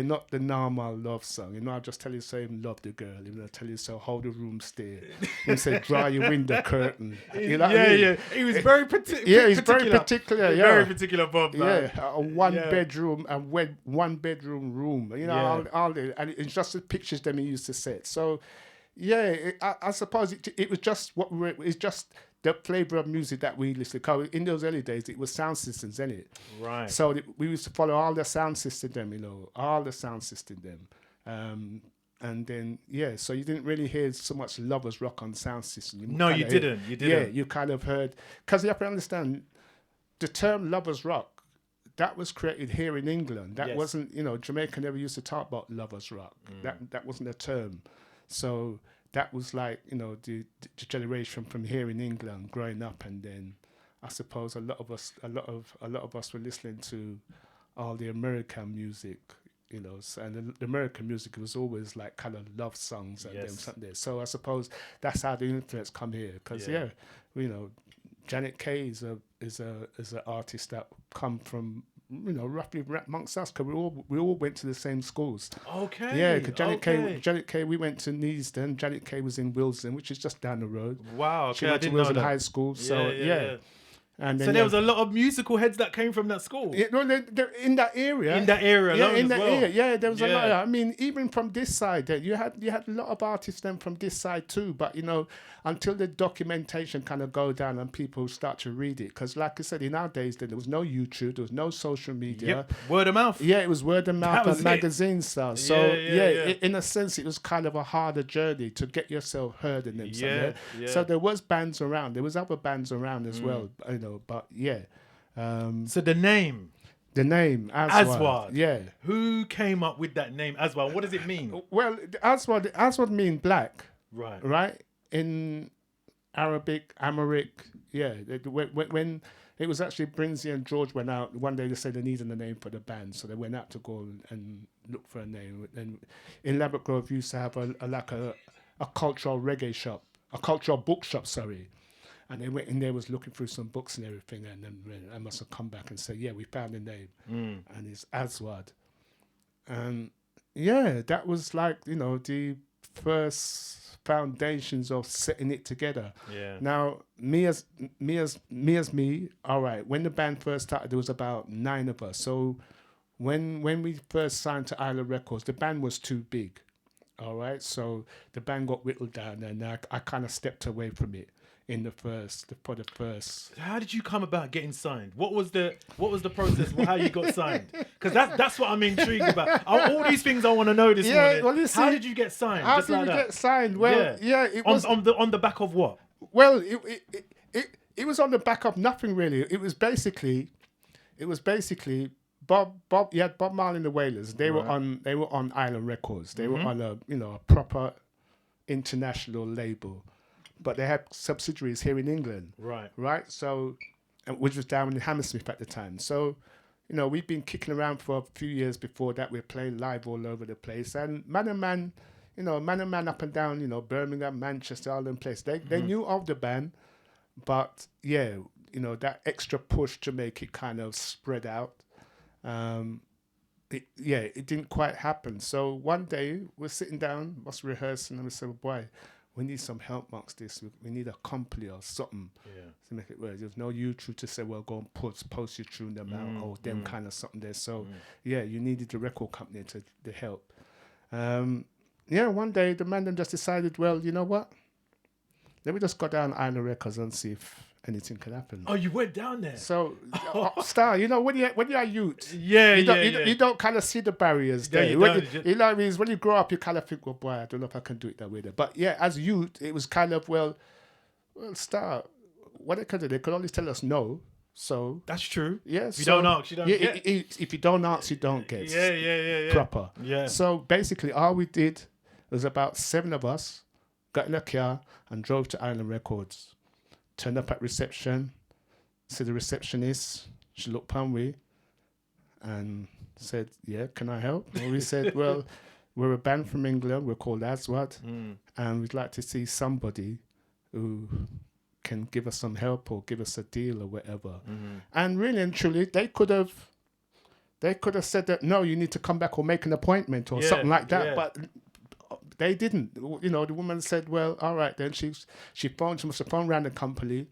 not the normal love song. I just tell you so him love the girl. I tell you so hold the room still. He said draw your window curtain. He was very particular. Yeah, he's very particular. Yeah, very particular Bob. Yeah, a bedroom and one bedroom room. All the, and it's just the pictures that he used to set. So. Yeah, I suppose it was just it's just the flavour of music that we listened to. In those early days, it was sound systems, innit? Right. So we used to follow all the sound system them, all the sound system them. And then, so you didn't really hear so much Lovers Rock on sound system. You didn't. Yeah, you kind of heard, because you have to understand, the term Lovers Rock, that was created here in England. That wasn't, Jamaica never used to talk about Lovers Rock. That wasn't a term. So that was like, the generation from here in England growing up, and then I suppose a lot of us were listening to all the American music, and the American music was always like kind of love songs and them something there. So I suppose that's how the influence come here, because Janet Kay is an artist that come from roughly amongst us, because we all went to the same schools. Okay. Yeah, because Janet Kay, we went to Neasden. Janet Kay was in Wilson, which is just down the road. Wow. Okay, she went to Wilson High School. So yeah. And then, so there was a lot of musical heads that came from that school. Yeah, no, they're in that area. In that area, yeah, there was a lot. I mean, even from this side, you had a lot of artists then from this side too. But until the documentation kind of go down and people start to read it, because like I said, in our days, then there was no YouTube, there was no social media. Yep. Word of mouth. Yeah, it was word of mouth and magazine stuff. So in a sense, it was kind of a harder journey to get yourself heard in them. Yeah. So there was bands around. There was other bands around as well. But yeah. So the name, Aswad. Yeah. Who came up with that name, Aswad? What does it mean? Well, Aswad means black. Right. Right? In Arabic, Amharic. Yeah. When it was actually Brinsley and George went out, one day they said they needed a name for the band. So they went out to go and look for a name. And in Ladbroke Grove, we used to have a cultural reggae shop, a cultural bookshop, sorry. And they went in there, was looking through some books and everything, and then I must have come back and said, yeah, we found a name. And it's Aswad. And yeah, that was like, the first foundations of setting it together. Yeah. Now, me, all right, when the band first started, there was about 9 of us. So when we first signed to Isla Records, the band was too big. All right, so the band got whittled down, and I kind of stepped away from it for the first. How did you come about getting signed? What was the process? How you got signed? Because that's what I'm intrigued about. All these things I want to know this morning. Well, you see, how did you get signed? How Just did like we that? get signed? Well, it was on the back of what? Well, it was on the back of nothing really. It was basically Bob Marley and the Wailers. They were on Island Records. They were on a proper international label, but they had subsidiaries here in England. Right. So, which was down in Hammersmith at the time. So, we've been kicking around for a few years before that. We're playing live all over the place, and man and man up and down, Birmingham, Manchester, all them places. They knew of the band, but that extra push to make it kind of spread out. It didn't quite happen. So one day we're sitting down, was rehearsing, and we said, well, boy, we need some help amongst this. We need a company or something to make it work. There's no YouTube to say, well, go and post your tune them out or them kind of something there. So you needed the record company to help. One day the man then just decided, well, you know what? Let me just go down Island Records and see if anything can happen. Oh, you went down there. So, Star, when you're youth, you don't kind of see the barriers there. When you grow up, you kind of think, well, boy, I don't know if I can do it that way. But as youth, it was kind of, well, Star, what they could do, they could only tell us no. So that's true. Yeah. If you don't ask, you don't get. If you don't ask, you don't get. Yeah. Proper. Yeah. So basically, all we did was about 7 of us got in a car and drove to Island Records. Turned up at reception, said the receptionist, she looked upon me and said, yeah, can I help? And we said, well, we're a band from England, we're called Aswad, and we'd like to see somebody who can give us some help or give us a deal or whatever. And really and truly, they could have said that, no, you need to come back or make an appointment or something like that, but they didn't. The woman said, well, all right, then she must have phoned around the company,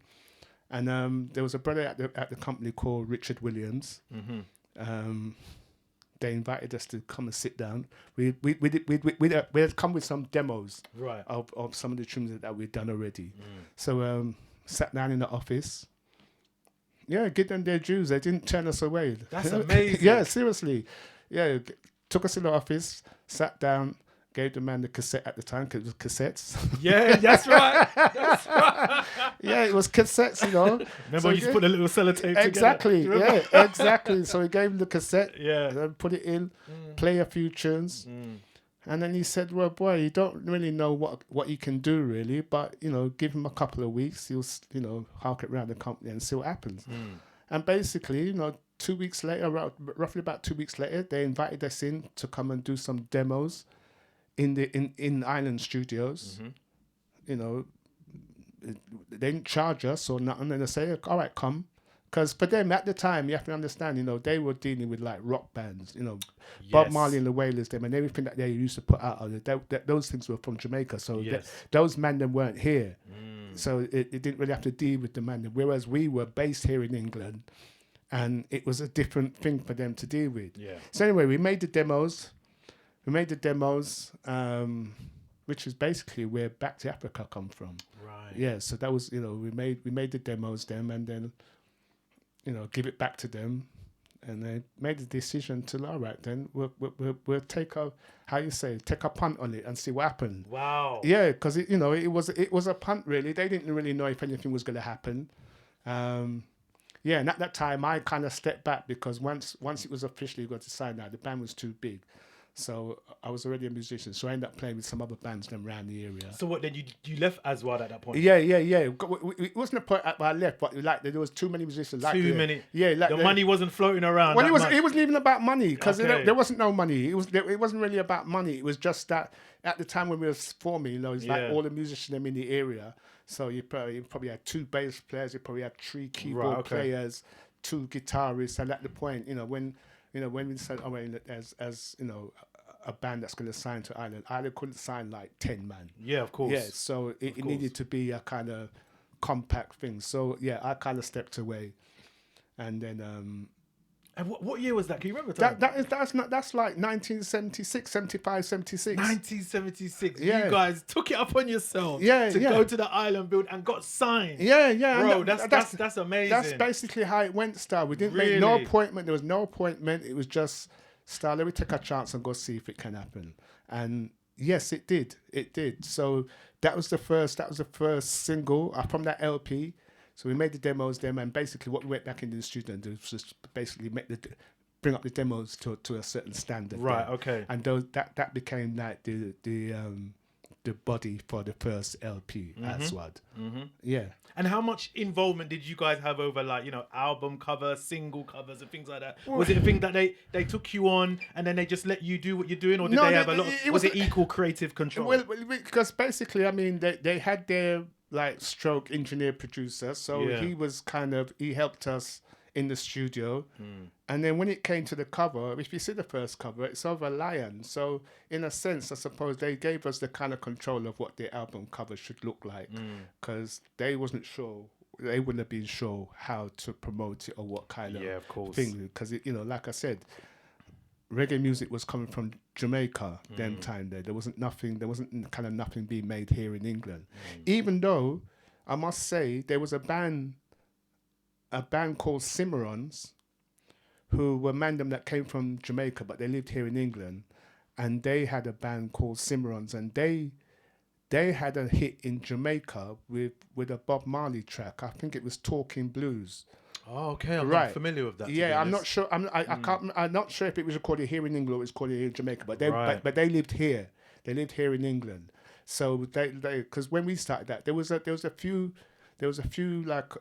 and there was a brother at the company called Richard Williams. They invited us to come and sit down. We had come with some demos of some of the tunes that we'd done already. So sat down in the office. Yeah, give them their dues. They didn't turn us away. That's amazing. Yeah, seriously. Yeah, took us in the office, sat down, gave the man the cassette at the time because it was cassettes. Yeah, that's right. That's right. Yeah, it was cassettes, Remember so you used to put a little sellotape together? Exactly, yeah, exactly. So he gave him the cassette, and put it in, play a few tunes. And then he said, well, boy, you don't really know what you can do, really, but, give him a couple of weeks, he'll, hark it around the company and see what happens. And basically, 2 weeks later, roughly about 2 weeks later, they invited us in to come and do some demos in Island Studios. They didn't charge us or nothing, and they say, all right, come. Because for them at the time, you have to understand, they were dealing with like rock bands, Bob Marley and the Wailers, them, and everything that they used to put out, those things were from Jamaica. So those men them weren't here. So it didn't really have to deal with the man. Whereas we were based here in England, and it was a different thing for them to deal with. So anyway, we made the demos. Which is basically where Back to Africa come from. Right. Yeah, so that was, we made the demos them, and then, give it back to them, and they made the decision to, all right, then we'll take a punt on it and see what happened. Wow. Yeah, because it was a punt really. They didn't really know if anything was going to happen. And at that time I kind of stepped back because once it was officially got to sign out, the band was too big. So I was already a musician, so I ended up playing with some other bands then around the area. So what, then you left Aswad at that point? Yeah. It wasn't a point I left, but there was too many musicians. Too many. Yeah, the money wasn't floating around. Well, it wasn't even about money because there wasn't no money. It wasn't really about money. It was just that at the time when we were forming, it's like all the musicians in the area. So you probably had 2 bass players, you probably had 3 keyboard players, 2 guitarists, and at the point, when we said, as a band that's going to sign to Ireland. Ireland couldn't sign like 10 man. Yeah, of course. Yeah, so it needed to be a kind of compact thing. So yeah, I kind of stepped away, and then. And what year was that? Can you remember? That's like 1976, 75, 76. 1976. Yeah. You guys took it up on yourselves Yeah, to yeah. go to the island build and got signed. Yeah, yeah. Bro, and that's amazing. That's basically how it went, Star. We didn't make no Really? appointment. There was no appointment. It was just, Star, let me take a chance and go see if it can happen. And yes, it did. It did. So that was the first single from that LP. So we made the demos then, and basically what we went back into the studio and did was just basically bring up the demos to a certain standard. Right, then. okay. And that became like the body for the first LP, Aswad. Yeah. And how much involvement did you guys have over, like, you know, album cover, single covers, and things like that? Well, Was it a thing that they took you on and then they just let you do what you're doing, or did No, they have they- a lot? Was it equal creative control? Well, because basically, I mean, they had their like stroke engineer producer, so Yeah. he helped us in the studio. And then when it came to the cover, if you see the first cover, it's of a lion. So in a sense, I suppose they gave us the kind of control of what the album cover should look like, because they wouldn't have been sure how to promote it or what kind of course. thing. Because like I said, reggae music was coming from Jamaica them time there. There wasn't kind of nothing being made here in England. Even though I must say there was a band called Cimarrons, who were Mandem that came from Jamaica, but they lived here in England, and they had a band called Cimarrons, and they had a hit in Jamaica with a Bob Marley track. I think it was Talking Blues. Oh, okay. I'm not familiar with that. to be Yeah, I'm not honest. sure. I'm not sure if it was recorded here in England or it was recorded here in Jamaica. But they lived here. They lived here in England. So they because when we started that, there was a few like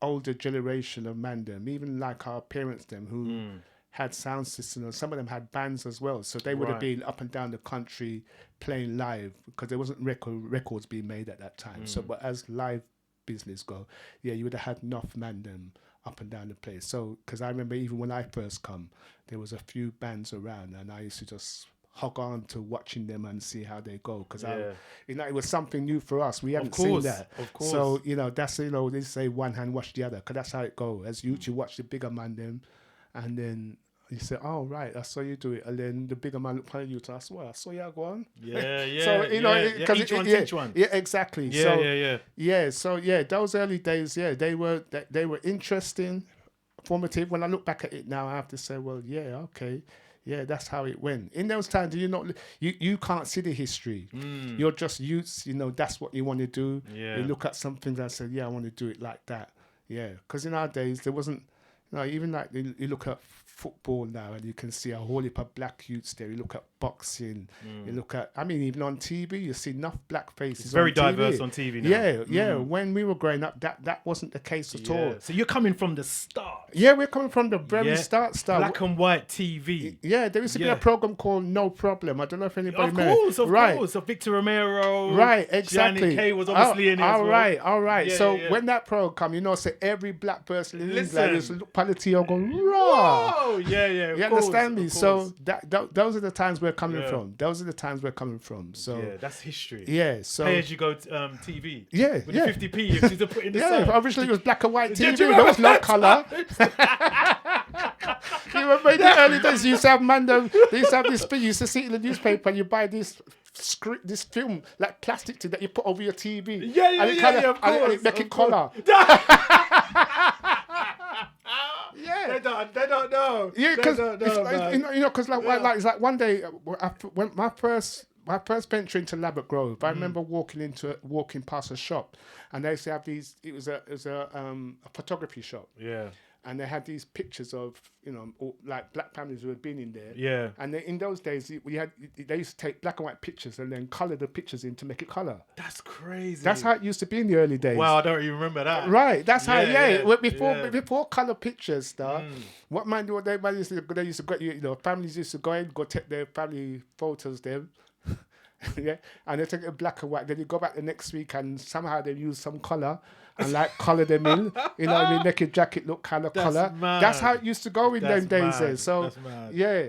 older generation of Mandem, even like our parents them who had sound systems, and some of them had bands as well. So they would have been up and down the country playing live, because there wasn't records being made at that time. So, but as live business go, yeah, you would have had enough Mandem up and down the place. So, because I remember even when I first come, there was a few bands around, and I used to just hog on to watching them and see how they go, because it was something new for us. We haven't seen that. Of course. So that's they say one hand wash the other, because that's how it go. As you watch the bigger man them, and then you say, "Oh right, I saw you do it," and then the bigger man look at you to us, "Well, I saw you go on." Yeah, yeah. So because each one. Yeah, exactly. Yeah, so, yeah. So those early days, they were interesting, formative. When I look back at it now, I have to say, well, yeah, okay. Yeah, that's how it went. In those times, you can't see the history. You're just youths, that's what you want to do. Yeah. You look at something and say, yeah, I want to do it like that. Yeah, because in our days, there wasn't, even like you look at football now and you can see a whole heap of black youths there. You look at boxing, you look at, even on TV, you see enough black faces. It's very on TV. diverse on TV now. Yeah. When we were growing up, that wasn't the case at all. So you're coming from the start. Yeah, we're coming from the very start. Black and white TV. Yeah, there used to be a program called No Problem. I don't know if anybody Of knows. course. So Victor Romero. Right, exactly. Gianni K was obviously in it as well. All right. Yeah, So yeah. when that program come, so every black person in Listen. England used to look at the TV and go, raw. Whoa! Yeah. You understand me? So those are the times we're coming from. Those are the times we're coming from. So that's history. Yeah. So pay as you go TV. Yeah, With yeah. the 50p you used to put in the side. Originally it was black and white Did TV. you There was no remember colour. You remember in the early days, you used to have they used to have this thing, you used to see it in the newspaper, and you buy this film, like plastic thing that you put over your TV. Yeah, and it kind of course. And it make it colour. They don't know. Yeah, because because it's like one day when my first venture into Labatt Grove, I remember walking past a shop, and they used to have these. It was a photography shop. Yeah. And they had these pictures of, like black families who had been in there. Yeah. And in those days, they used to take black and white pictures and then colour the pictures in to make it colour. That's crazy. That's how it used to be in the early days. Wow, I don't even remember that. Right, that's how. Before colour pictures stuff, what they used to go. Families used to go take their family photos there. Yeah, and they take it black and white. Then you go back the next week, and somehow they use some colour and colour them in. Make your jacket look colour. Mad. That's how it used to go in them days. Mad. So That's mad. yeah.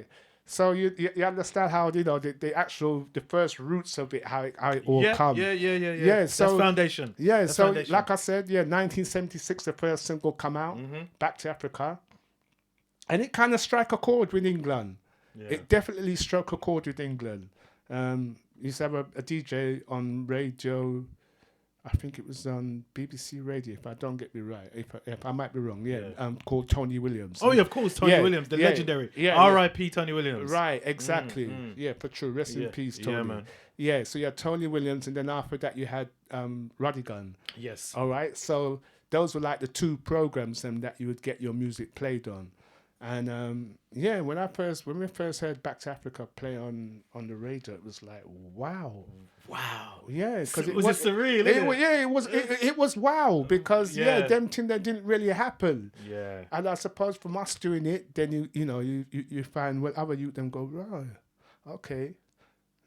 So you understand how the first roots of it, how it all come. Yeah. So that's foundation. Yeah. That's so foundation. like I said, 1976, the first single come out, Back to Africa, and it kind of struck a chord with England. Yeah. It definitely struck a chord with England. Used to have a DJ on radio. I think it was on BBC Radio, if I don't get me right. If I might be wrong, called Tony Williams. Oh, yeah, of course, Tony Williams, the legendary. R.I.P. Tony Williams. Right, exactly. Yeah, for true. Rest in peace, Tony. Yeah, man. Yeah, so you had Tony Williams, and then after that you had Rodigan. Yes. All right, so those were like the two programs that you would get your music played on. And when we first heard Back to Africa play on the radio, it was like, wow. Yeah, because it was surreal. It was wow, because them things that didn't really happen. Yeah. And I suppose from us doing it, then you find other youth them go, right, okay.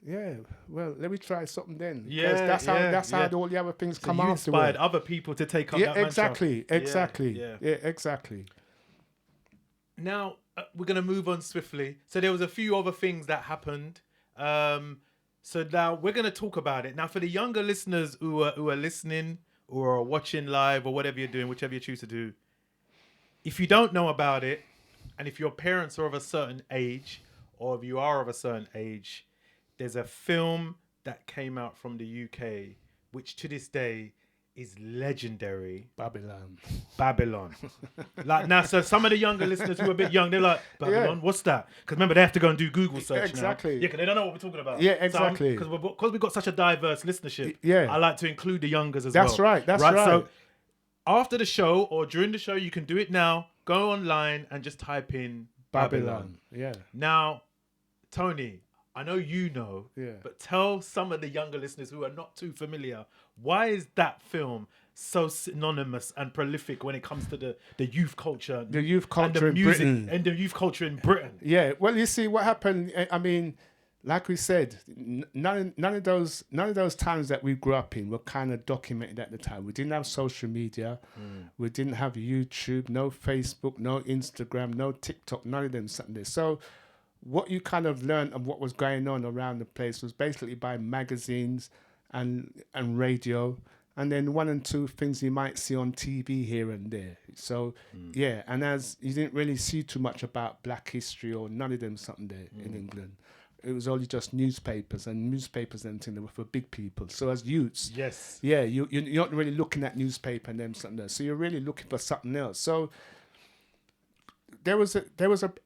Yeah, well, let me try something then. Yeah, that's how all the other things come you afterwards. inspired other people to take up that mantra. Exactly. Yeah. Yeah, exactly. Now, we're going to move on swiftly. So there was a few other things that happened. So now we're going to talk about it. Now, for the younger listeners who are listening or are watching live or whatever you're doing, whichever you choose to do, if you don't know about it, and if your parents are of a certain age, or if you are of a certain age, there's a film that came out from the UK, which to this day is legendary. Babylon. Like now, so some of the younger listeners who are a bit young, they're like, Babylon, what's that? Because remember, they have to go and do Google search exactly. now. Yeah, because they don't know what we're talking about. Yeah, exactly. Because we've got such a diverse listenership. Yeah. I like to include the youngers as That's well. right. That's right. So after the show or during the show, you can do it now. Go online and just type in Babylon. Yeah. Now, Tony, I know you know, but tell some of the younger listeners who are not too familiar, why is that film so synonymous and prolific when it comes to the youth culture? The youth culture and the in music Britain. and the youth culture in Britain. Yeah, well, you see what happened. I mean, like we said, none of those times that we grew up in were kind of documented at the time. We didn't have social media, we didn't have YouTube, no Facebook, no Instagram, no TikTok, none of them something. So what you kind of learned of what was going on around the place was basically by magazines and radio, and then one and two things you might see on TV here and there. So and as you didn't really see too much about Black history or none of them something there in England. It was only just newspapers and things that were for big people. So as youths, you're not really looking at newspaper and them something there. So you're really looking for something else. So there was a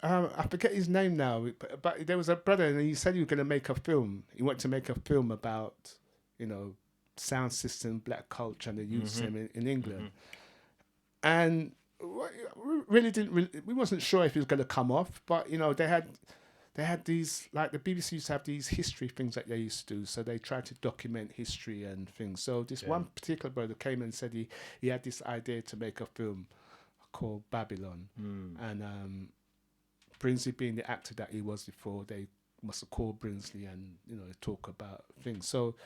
I forget his name now, but there was a brother, and he said he was going to make a film. He wanted to make a film about, sound system, black culture, and the youth system in England. And we wasn't sure if it was going to come off, but they had these, like the BBC used to have these history things that they used to do, so they tried to document history and things. So this one particular brother came and said he had this idea to make a film called Babylon, and Brinsley being the actor that he was before, they must have called Brinsley and talk about things. So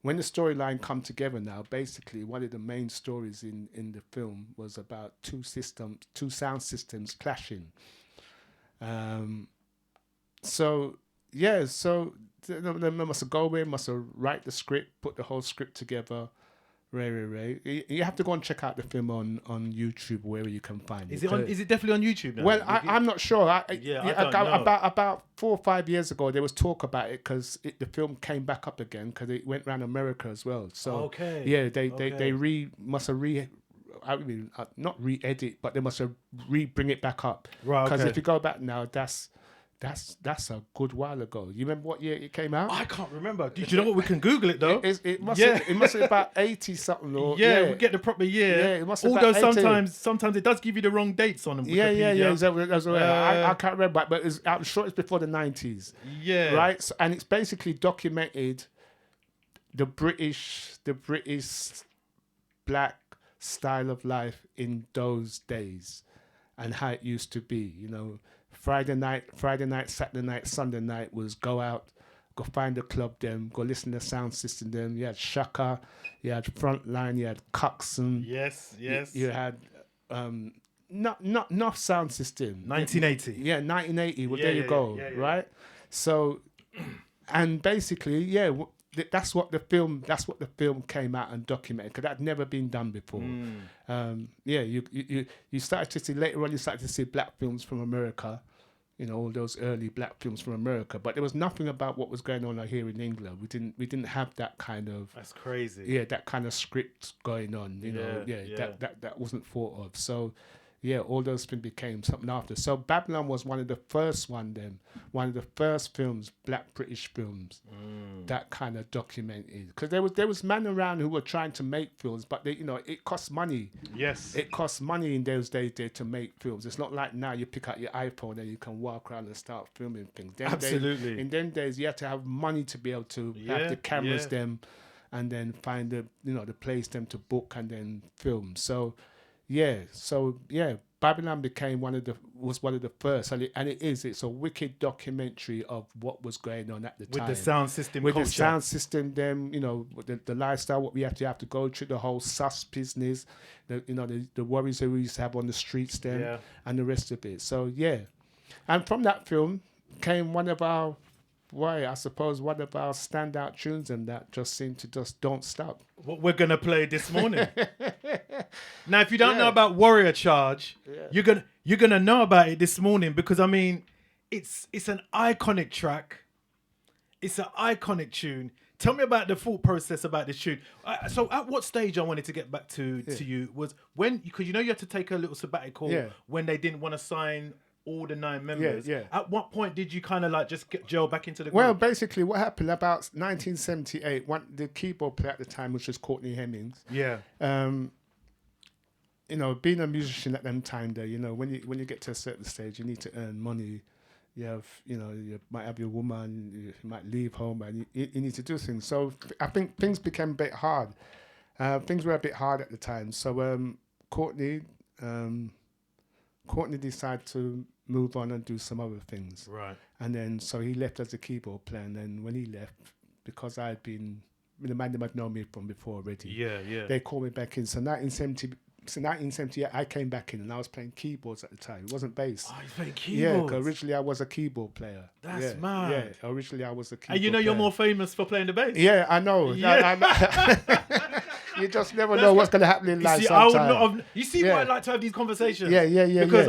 when the storyline come together now, basically one of the main stories in the film was about two sound systems clashing. So they must have go in, must have write the script, put the whole script together. Ray. You have to go and check out the film on YouTube, wherever you can find it. Is it definitely on YouTube now? Well, I'm not sure. I don't know. About 4 or 5 years ago, there was talk about it because the film came back up again because it went around America as well. So they must have not re-edit, but they must have bring it back up. Right. Because if you go back now, that's a good while ago. You remember what year it came out? I can't remember. Do you know what? We can Google it though. It must have about 80 something. Or, we get the proper year. Yeah, it must have Although about sometimes it does give you the wrong dates on them. Yeah. That's right. I can't remember, but I'm sure it's before the 90s. Yeah. Right. So, and it's basically documented the British black style of life in those days and how it used to be. Friday night, Saturday night, Sunday night was go out, go find a club them, go listen to sound system them. You had Shaka, you had Frontline, you had Coxon. Yes. You had not sound system. 1980. Yeah, 1980. Well, Yeah, there you yeah, go. yeah, yeah. Right. So, and basically, that's what the film came out and documented, because that had never been done before. You started to see later on. You started to see black films from America. You know, all those early black films from America, but there was nothing about what was going on here in England. We didn't have that kind of. That's crazy. Yeah, that kind of script going on. You know, that wasn't thought of. So, yeah, all those things became something after. So Babylon was one of the first films, black British films, that kind of documented. Because there was men around who were trying to make films, but it costs money. Yes. It costs money in those days to make films. It's not like now you pick out your iPhone and you can walk around and start filming things. Absolutely. In them days, you had to have money to be able to have the cameras them, and then find the place them to book and then film. So Babylon became one of the first, and it's a wicked documentary of what was going on at the time. With the sound system With culture. the sound system, them, the lifestyle, what we have to go through, the whole sus business, the worries that we used to have on the streets then, and the rest of it. So, yeah. And from that film came one of our standout tunes, and that just seemed to just don't stop. What we're gonna play this morning. Now, if you don't know about Warrior Charge, you're gonna know about it this morning, because I mean, it's an iconic track. It's an iconic tune. Tell me about the thought process about this tune. So, at what stage I wanted to get back to you was when, because you had to take a little sabbatical when they didn't want to sign all the 9 members. At what point did you kind of just get gel back into the group? Well, basically, what happened about 1978, the keyboard player at the time, which was Courtney Hemmings. Yeah. Being a musician at them time, there, when you get to a certain stage, you need to earn money. You might have your woman, you might leave home, and you need to do things. So I think things became a bit hard. Things were a bit hard at the time. So Courtney decided to move on and do some other things. Right. And then, so he left as a keyboard player. And then when he left, because the man that had known me from before already. Yeah. They called me back in. So 1978, I came back in and I was playing keyboards at the time. It wasn't bass. Oh, you playing keyboards? Yeah, because originally I was a keyboard player. That's mad. Yeah, originally I was a keyboard And you're player. more famous for playing the bass. Yeah, I know. Yeah. You just never know what's going to happen in life You see why I like to have these conversations? Yeah. Because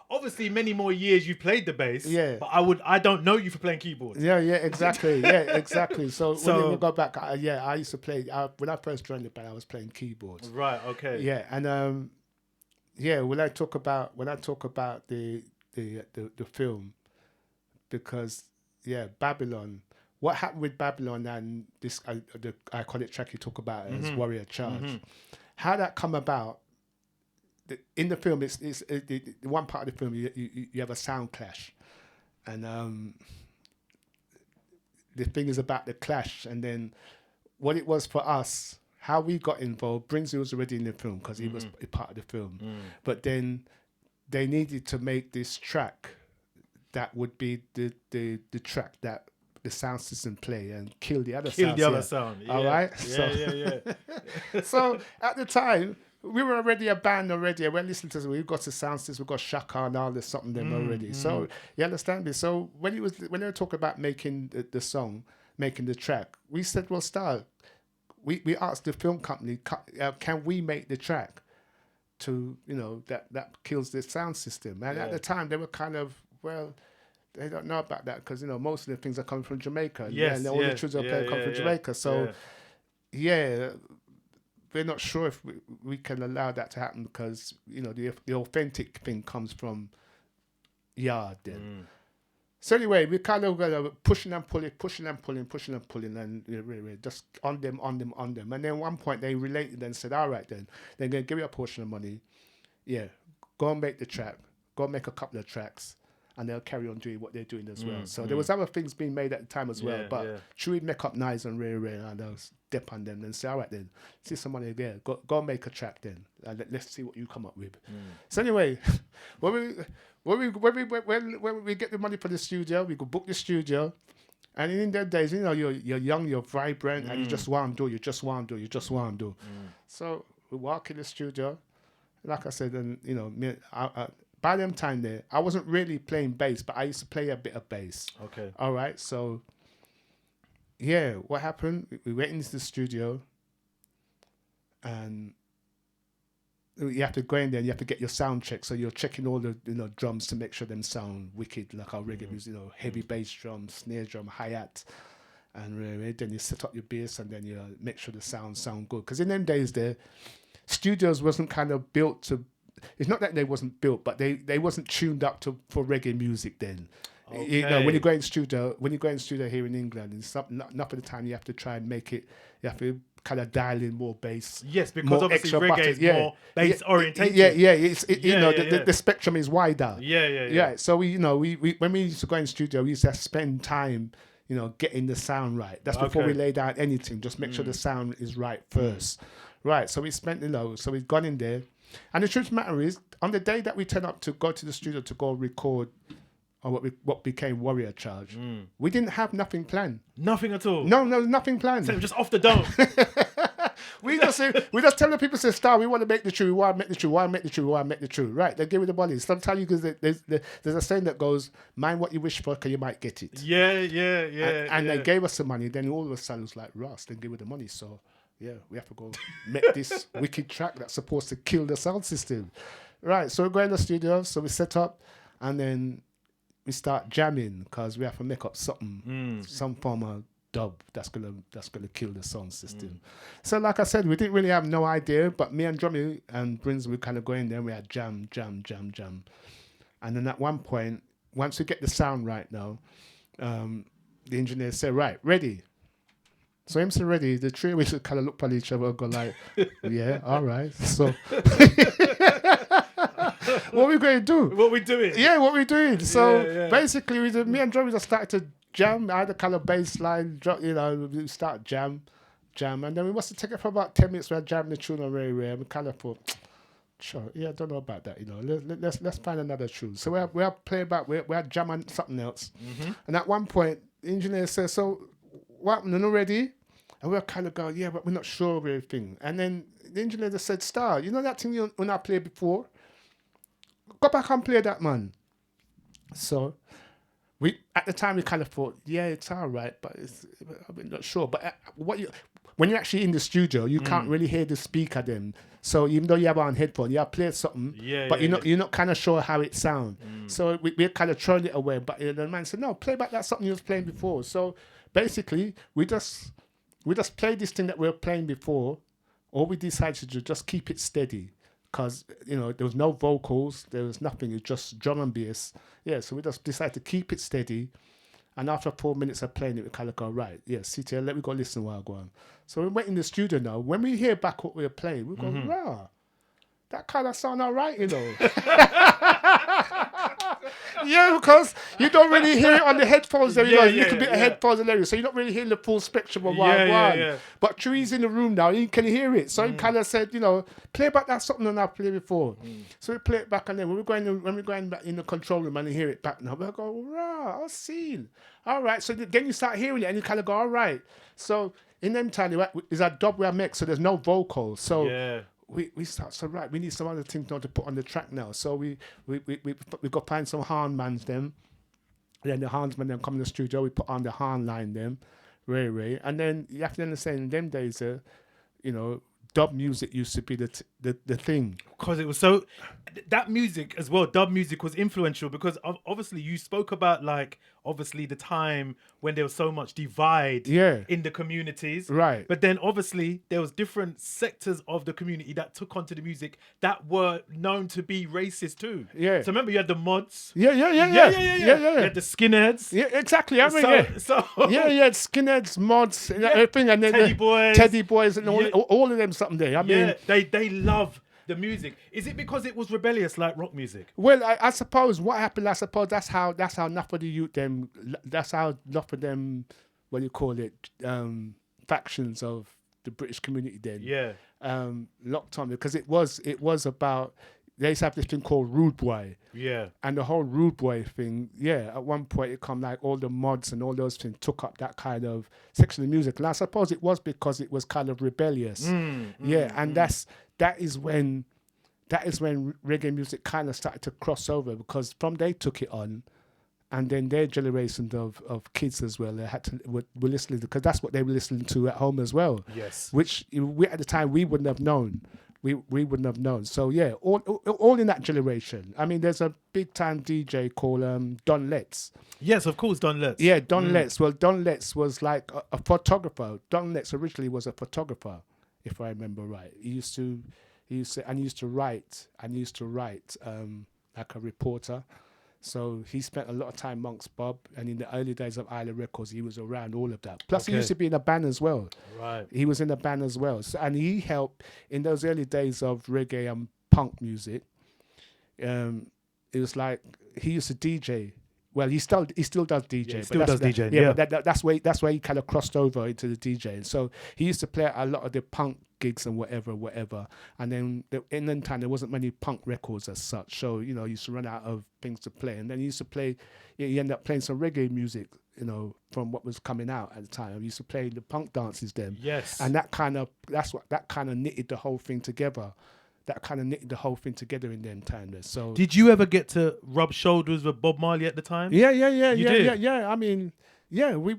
obviously many more years you've played the bass. Yeah. But I don't know you for playing keyboards. Yeah, exactly. Exactly. So when we go back, I used to play. When I first joined the band, I was playing keyboards. Right. Okay. Yeah, and when I talk about the film, because Babylon. What happened with Babylon and this the iconic track you talk about as Warrior Charge? How that come about? In the film, it's the one part of the film you have a sound clash, and the thing is about the clash, and then what it was for us, how we got involved. Brinsley was already in the film because he was a part of the film, but then they needed to make this track that would be the track that the sound system play and kill the other sound. Yeah. All right. Yeah. So at the time, we were already a band already. We're listening to, we've got the sound system, we've got Shaka and all this something them already. So you understand me. So when they were talking about making the song, making the track, we said, well, start. We asked the film company, can we make the track to that kills the sound system? And at the time, they were kind of, well, they don't know about that because most of the things are coming from Jamaica. And all the tunes are playing come from Jamaica. So we're not sure if we can allow that to happen because the authentic thing comes from Yard then. So anyway, we kind of pushing and pulling, and really just on them. And then at one point they related and said, all right then, they're going to give you a portion of money. Yeah, go and make the track. Go and make a couple of tracks. And they'll carry on doing what they're doing as well. So there was other things being made at the time as well. But Chewy make up nice and rare, and I'll step on them and say, all right then, see somebody there, go and make a track then. Let's see what you come up with. So anyway, when we get the money for the studio, we go book the studio. And in those days, you're young, you're vibrant, and you just want to do. So we walk in the studio, like I said, and you know, by them time there, I wasn't really playing bass, but I used to play a bit of bass. Okay. All right. So, yeah, what happened? We went into the studio, and you have to go in there and you have to get your sound check. So you're checking all the drums to make sure them sound wicked, like our reggae music, heavy bass drum, snare drum, hi-hat. And then you set up your bass and then you make sure the sound good. Because in them days there, studios wasn't kind of built to, it's not that they wasn't built, but they wasn't tuned up for reggae music then. Okay. When you go in studio here in England, it's not for the time you have to try and make it, you have to kind of dial in more bass. Yes, because obviously reggae is more bass orientated. The spectrum is wider. Yeah. So we when we used to go in studio, we used to spend time, getting the sound right. That's before we lay down anything. Just make sure the sound is right first. Right. So we spent, so we've gone in there, and the truth of the matter is, on the day that we turn up to go to the studio to go record, or what became Warrior Charge, we didn't have nothing planned. Nothing at all. No, nothing planned. So just off the dome. we just tell the people, say, Star, we want to make the true, we want to make the true, we want to make the true, we want to make the true. Right, they give you the money. Sometimes because there's a saying that goes, mind what you wish for, because you might get it. Yeah. And they gave us the money. Then all of a sudden it was like, Ross, they give you the money. So yeah, we have to go make this wicked track that's supposed to kill the sound system. Right, so we go in the studio, so we set up, and then we start jamming because we have to make up something, some form of dub that's gonna kill the sound system. So like I said, we didn't really have no idea, but me and Drummy and Brins, we kind of go in there and we had jam. And then at one point, once we get the sound right now, the engineer said, right, ready. So him said ready, the three of us kind of look at each other and go like, yeah, all right. So what we going to do? What we doing? Yeah, what we doing? So basically, me and Joey just started to jam. I had a kind of bass line, we start jam, and then we must have taken it for about 10 minutes. We were jamming the tune on Ray Ray, and we kind of thought, sure, I don't know about that. Let's find another tune. So we have play back. We had jam on something else, and at one point, the engineer says, "So what? You're not ready?" And we were kind of going, yeah, but we're not sure of everything. And then the engineer just said, Star, you know that thing when I played before? Go back and play that, man. So at the time we kind of thought, yeah, it's all right, but I'm not sure. But when you're actually in the studio, you can't really hear the speaker then. So even though you have on headphone, you have played something, but you're not kind of sure how it sounds. So we're kind of throwing it away. But the man said, no, play back that something you was playing before. So basically, we just played this thing that we were playing before. All we decided to do, just keep it steady. Because, there was no vocals, there was nothing, it was just drum and bass. Yeah, so we just decided to keep it steady. And after 4 minutes of playing it, we kind of go, right, yeah, sit here, let me go listen while I go on. So we went in the studio now. When we hear back what we were playing, we go, wow, that kind of sound all right, Yeah, because you don't really hear it on the headphones. There you go, a little bit of headphones and everything, so you don't really hear the full spectrum of what I want. But Tree's in the room now, you can hear it. So he kind of said, play back that something that I played before. So we play it back, and then when we're going back in the control room and hear it back now, we go, right, I've seen. All right, so then you start hearing it and you kind of go, all right. So in them time, is a dub we mix, so there's no vocals. So we start, so right, we need some other things now to put on the track now. So we go find some horn mans them. Then the hornsmen then come in the studio, we put on the horn line them, Ray. And then you have to understand, in them days, dub music used to be the thing. Because it was so, that music as well, dub music was influential because obviously you spoke about obviously the time when there was so much divide in the communities. Right. But then obviously there was different sectors of the community that took onto the music that were known to be racist too. Yeah. So remember you had the mods. Yeah. You had the skinheads. Yeah, exactly. I mean, you had skinheads, mods, and everything, and then Teddy Boys, and all of them something there. I mean, they love the music. Is it because it was rebellious like rock music? Well, I suppose what happened, that's how enough of the youth them, that's how enough of them, what do you call it, factions of the British community then locked on, because it was about, they used to have this thing called Rude Boy. Yeah. And the whole Rude Boy thing, at one point it come like all the mods and all those things took up that kind of section of music. And I suppose it was because it was kind of rebellious. And that is when that is when reggae music kind of started to cross over, because from they took it on, and then their generation of kids as well, they had to were listening, because that's what they were listening to at home as well. Yes. Which we at the time we wouldn't have known. We wouldn't have known. So yeah, all in that generation. I mean, there's a big time DJ called Don Letts. Yes, of course, Don Letts. Yeah, Don Letts. Well, Don Letts was like a photographer. Don Letts originally was a photographer, if I remember right. He used to write like a reporter. So he spent a lot of time amongst Bob, and in the early days of Island Records, he was around all of that. Plus, he used to be in a band as well. Right. He was in a band as well. So, and he helped in those early days of reggae and punk music. It was like he used to DJ. Well, he still does DJ. Yeah, he still does DJ. Yeah, but that's where he kind of crossed over into the DJ. So he used to play a lot of the punk gigs and whatever. And then in the time there wasn't many punk records as such. So he used to run out of things to play. And then he used to play. He ended up playing some reggae music, from what was coming out at the time. He used to play the punk dances then. Yes. And that kind of knitted the whole thing together. In them times. So did you ever get to rub shoulders with Bob Marley at the time? Yeah. You did? Yeah. I mean, yeah, we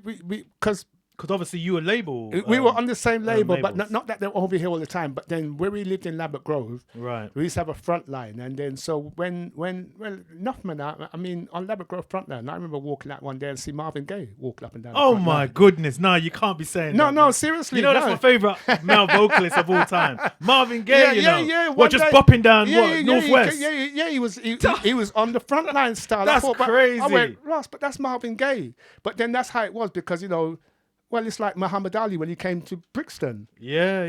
because obviously you were label. We were on the same label, but labels. not that they were over here all the time. But then where we lived in Labatt Grove, right, we used to have a front line, and then so when Nuffman out, I mean on Labatt Grove front line, I remember walking out one day and see Marvin Gaye walking up and down. Oh my goodness! No, you can't be saying that. No, seriously. That's my favorite male vocalist of all time, Marvin Gaye. Yeah. What, just bopping down Northwest? Yeah. He was on the front line style. That's crazy. I went, Ross, but that's Marvin Gaye. But then that's how it was, because well, it's like Muhammad Ali when he came to Brixton. Yeah.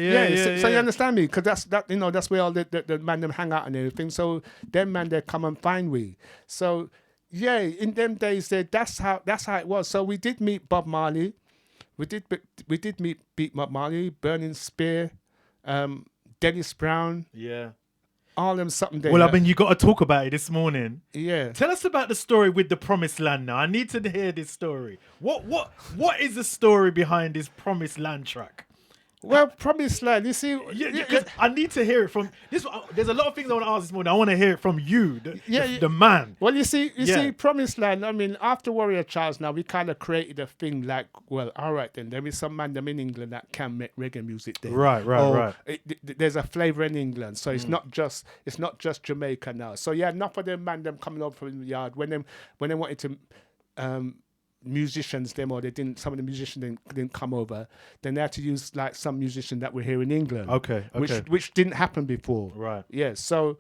So you understand me? Because that's where all the man them hang out and everything. So them man they come and find we. So yeah, in them days that's how it was. So we did meet Bob Marley. We did meet Bob Marley, Burning Spear, Dennis Brown. Yeah. All them something there. Well, I mean, you got to talk about it this morning. Yeah. Tell us about the story with the Promised Land now. I need to hear this story. What is the story behind this Promised Land track? Well, Promised Land, you see... I need to hear it from... There's a lot of things I want to ask this morning. I want to hear it from you, the man. Well, you see, Promised Land, I mean, after Warrior Charles now, we kind of created a thing like, well, all right then, there is some man them in England that can make reggae music there. Right. There's a flavour in England, so it's not just Jamaica now. So yeah, enough of them man them coming up from the yard when they wanted to... musicians them, or some of the musicians didn't come over, then they had to use like some musician that were here in England. Okay. Which didn't happen before. Right. Yeah. So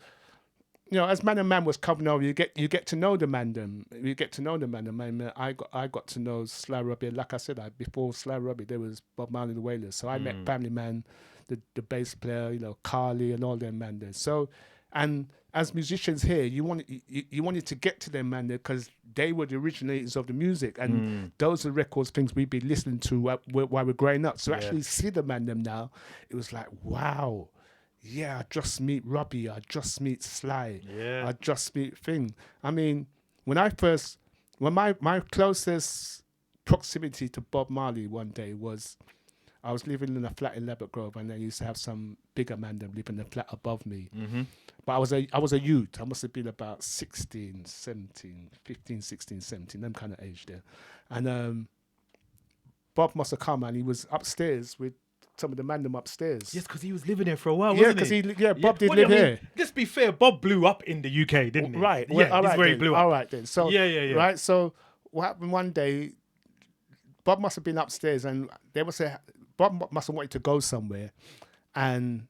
as Man and Man was coming over, you get to know the man them. You get to know the man them. And I got to know Sly Robbie. Like I said, before Sly Robbie, there was Bob Marley and the Wailers. So I met Family Man, the bass player, Carly and all them man there. So, and as musicians here, you wanted to get to them man there because they were the originators of the music, and those are records, things we'd be listening to while we're growing up. So actually see the man them now, it was like, wow, yeah, I just meet Robbie, I just meet Sly, I just meet Thing. I mean, when my closest proximity to Bob Marley one day was, I was living in a flat in Labatt Grove, and I used to have some bigger man them living in a flat above me. Mm-hmm. But I was a youth. I must have been about 15, 16, 17, them kind of age there. And Bob must have come, and he was upstairs with some of the man them upstairs. Yes, because he was living there for a while, wasn't he? Bob did live here. Let's be fair, Bob blew up in the UK, didn't he? Right. Yeah, all that's right where then. he blew up. All right then. So, yeah. Right, so what happened one day, Bob must have been upstairs, and Bob must have wanted to go somewhere, and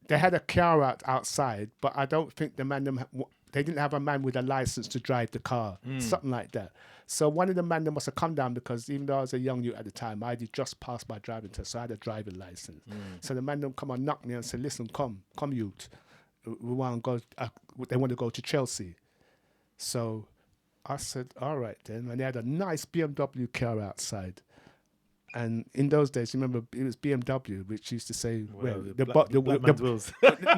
they had a car outside, but I don't think they didn't have a man with a license to drive the car, something like that. So one of the man must have come down, because even though I was a young youth at the time, I did just pass my driving test, so I had a driving license. So the man come and knock me and said, "Listen, come youth, we want to go. They want to go to Chelsea." So I said, "All right then," and they had a nice BMW car outside. And in those days, remember, it was BMW, which used to say, Black man's wheels.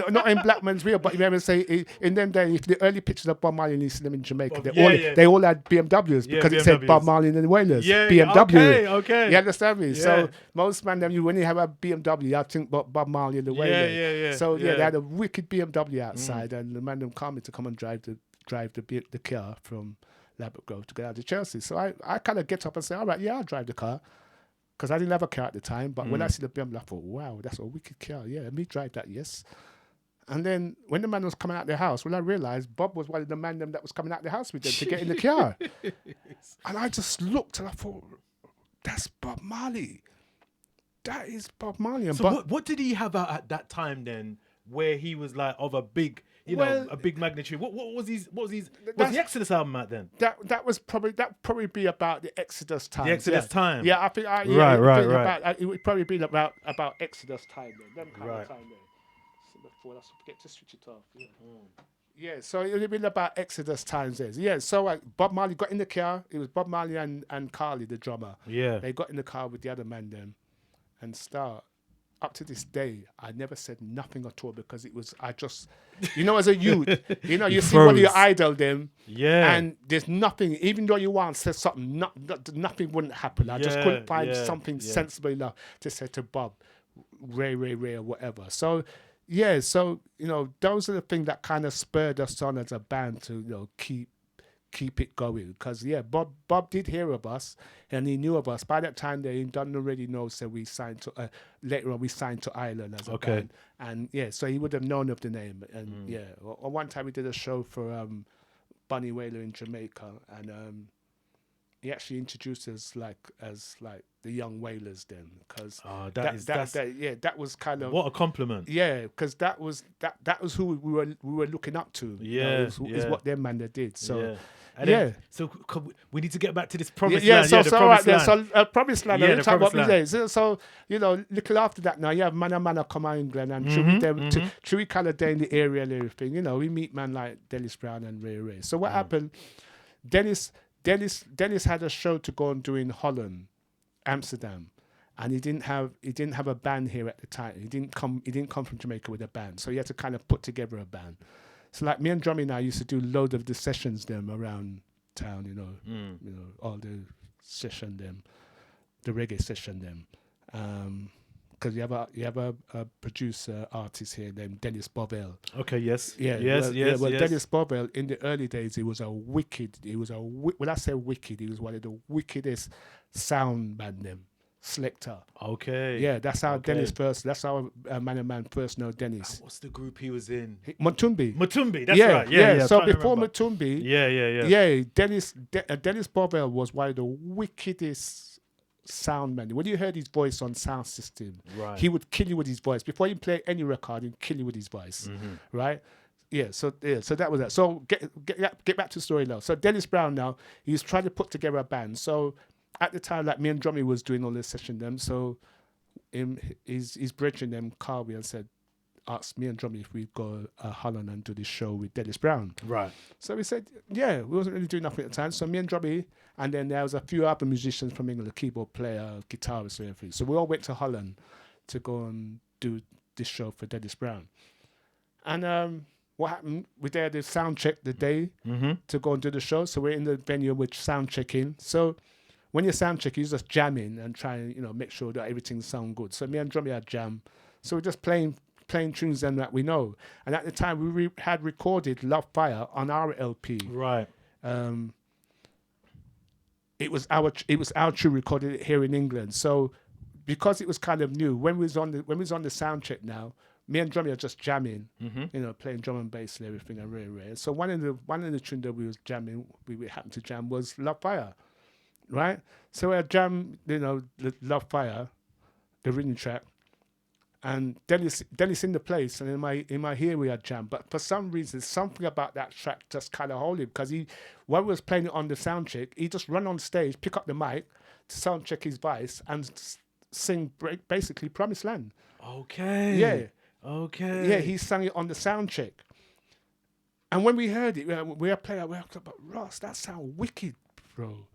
Not in black man's wheel, but you remember say in them days, if the early pictures of Bob Marley and you see them in Jamaica, they all had BMWs because it said Bob Marley and the Wailers. Yeah, BMW. okay. You understand me? Yeah. So most man, when you have a BMW, I think Bob Marley and the Wailers. Yeah. So they had a wicked BMW outside, and the man them called me to come and drive the car from Labrador Grove to get out to Chelsea. So I kind of get up and say, all right, yeah, I'll drive the car. Because I didn't have a car at the time, but when I see the BMW, I thought, wow, that's a wicked car. Yeah, let me drive that, yes. And then when the man was coming out of the house, I realised Bob was one of the man them that was coming out of the house with them to get in the car. And I just looked and I thought, that's Bob Marley. That is Bob Marley. And So what did he have at that time then, where he was like of a big, a big magnitude? What was his? Was the Exodus album out then? That would probably be about the Exodus time. The Exodus time. Yeah, I think. Right. It would probably be about Exodus time then. Them kind of time then. So before I forget to switch it off. Yeah. Yeah, so it would have been about Exodus times then. Yeah, so Bob Marley got in the car. It was Bob Marley and Carly, the drummer. Yeah. They got in the car with the other man then, and start. Up to this day, I never said nothing at all because it was, I just, as a youth, you see one of your idol them, and there's nothing, even though you want to say something, nothing wouldn't happen. I just couldn't find something sensible enough to say to Bob, Ray, or whatever. So, those are the things that kind of spurred us on as a band to, keep it going. Because, Bob did hear of us and he knew of us. By that time, they done already know, so we signed to, later on, we signed to Island as a band. And, so he would have known of the name. And, one time we did a show for Bunny Wailer in Jamaica. And he actually introduced us as the young Wailers then. Because that was kind of... What a compliment. Yeah, because that was who we were looking up to. Is what their man did. So... So we need to get back to this promised land. land. Promised land. So little after that now, you have Mana come out in England and Chewy kind of there in the area and everything. We meet man like Dennis Brown and Ray. So what happened? Dennis had a show to go and do in Holland, Amsterdam, and he didn't have a band here at the time. He didn't come from Jamaica with a band, so he had to kind of put together a band. So like me and Drummy and I used to do loads of the sessions them around town, all the session them, the reggae session them, because you have a producer artist here named Dennis Bovell. Okay, yes. Yes. Dennis Bovell in the early days, he was when I say wicked, he was one of the wickedest sound man them. Selector. Okay. Yeah, that's how Dennis first. That's how Man first know Dennis. What's the group he was in? Mutumbi. That's right. Yeah. So before Mutumbi. Yeah. Dennis Bovell was one of the wickedest sound men. When you heard his voice on sound system, right, he would kill you with his voice. Before you play any record, he'd kill you with his voice. Right. So that was that. So get back to the story now. So Dennis Brown now, he's trying to put together a band. So at the time, like me and Drummy was doing all this session them, so his brethren them called me and said, asked me and Drummy if we'd go Holland and do this show with Dennis Brown. Right. So we said, we wasn't really doing nothing at the time. So me and Drummy, and then there was a few other musicians from England, a keyboard player, guitarist, and everything. So we all went to Holland to go and do this show for Dennis Brown. And what happened? We did the sound check the day to go and do the show. So we're in the venue with sound checking. So when you sound check, you're just jamming and trying, make sure that everything sounds good. So me and Drummy had jam. So we're just playing tunes then that we know. And at the time, we had recorded Love Fire on our LP. Right. It was our tune recorded here in England. So because it was kind of new, when we was on the sound check now, me and Drummy are just jamming, playing drum and bass and everything and rare. So one of the tunes that we was jamming, we happened to jam was Love Fire. Right, so I jam, the Love Fire, the rhythm track, and Dennis in the place, and in my ear we had jam. But for some reason, something about that track just kind of hold him, because while we was playing it on the sound check, he just run on stage, pick up the mic to sound check his voice and sing basically Promised Land. Okay. Yeah. Okay. Yeah, he sang it on the sound check, and when we heard it, we were playing. We were like, but Ross, that sound wicked, bro.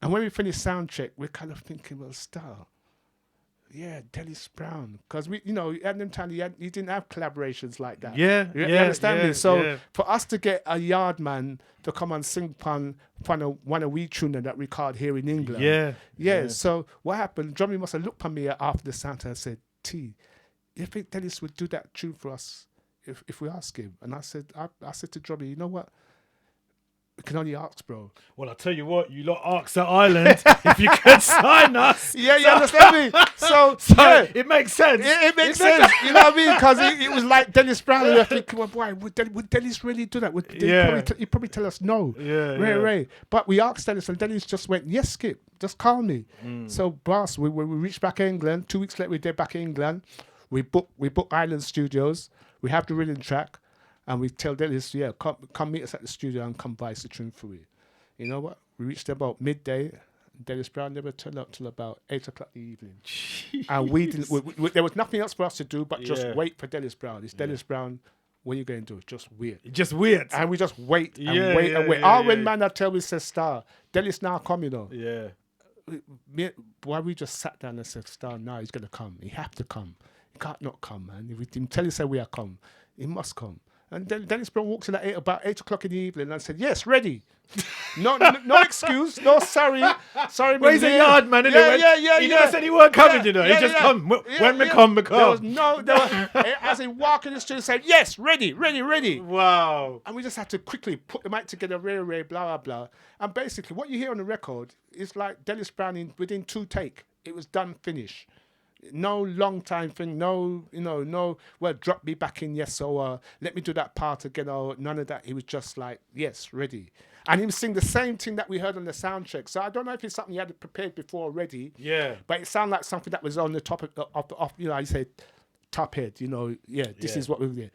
And when we finished sound check, we're kind of thinking, well, Star, yeah, Dennis Brown, because we, at them time you didn't have collaborations like that. Yeah, you yeah, understand yeah, me. So yeah. for us to get a yard man to come and sing one of we tuner that we called here in England. Yeah. So what happened? Drummy must have looked at me after the sound and said, "T, you think Dennis would do that tune for us if we ask him?" And I said to Drummy, you know what? We can only ask, bro. Well, I'll tell you what, you lot asked at Ireland if you could sign us. Yeah, you understand me? So yeah. It makes sense. It makes sense. You know what I mean? Because it was like Dennis Brown. And I think, well, boy, would Dennis really do that? He'd probably tell us no. Ray. But we asked Dennis, and Dennis just went, yes, Skip, just call me. So, boss, we reached back England. 2 weeks later, we're back in England. We book Island Studios. We have the rhythm track. And we tell Dennis, yeah, come meet us at the studio and come buy the tune for you. You know what? We reached about midday. Dennis Brown never turned up till about 8 o'clock in the evening. And we didn't. There was nothing else for us to do but just wait for Dennis Brown. It's Dennis Brown. What are you going to do? Just weird. Just weird. And we just wait and wait and wait. When man I tell me says Star, Dennis now come, Yeah. Why we just sat down and said, Star, now he's gonna come. He have to come. He can't not come, man. If we didn't tell you say we are come, he must come. And then Dennis Brown walks in at about 8 o'clock in the evening and said, yes, ready. No excuse, no sorry. Well, he's a yard man, isn't he? He never said he weren't coming, He just come. When we come, we come. As he walked in the studio, said, yes, ready. Wow. And we just had to quickly put the mic together, ray, blah, blah, blah. And basically, what you hear on the record is like Dennis Brown within 2 take. It was done, finish. No long time thing, no, well, drop me back in, yes, or let me do that part again, or none of that. He was just like, yes, ready. And he was singing the same thing that we heard on the sound check. So I don't know if it's something he had prepared before already. Yeah. But it sounded like something that was on the top of I say top head, this is what we did.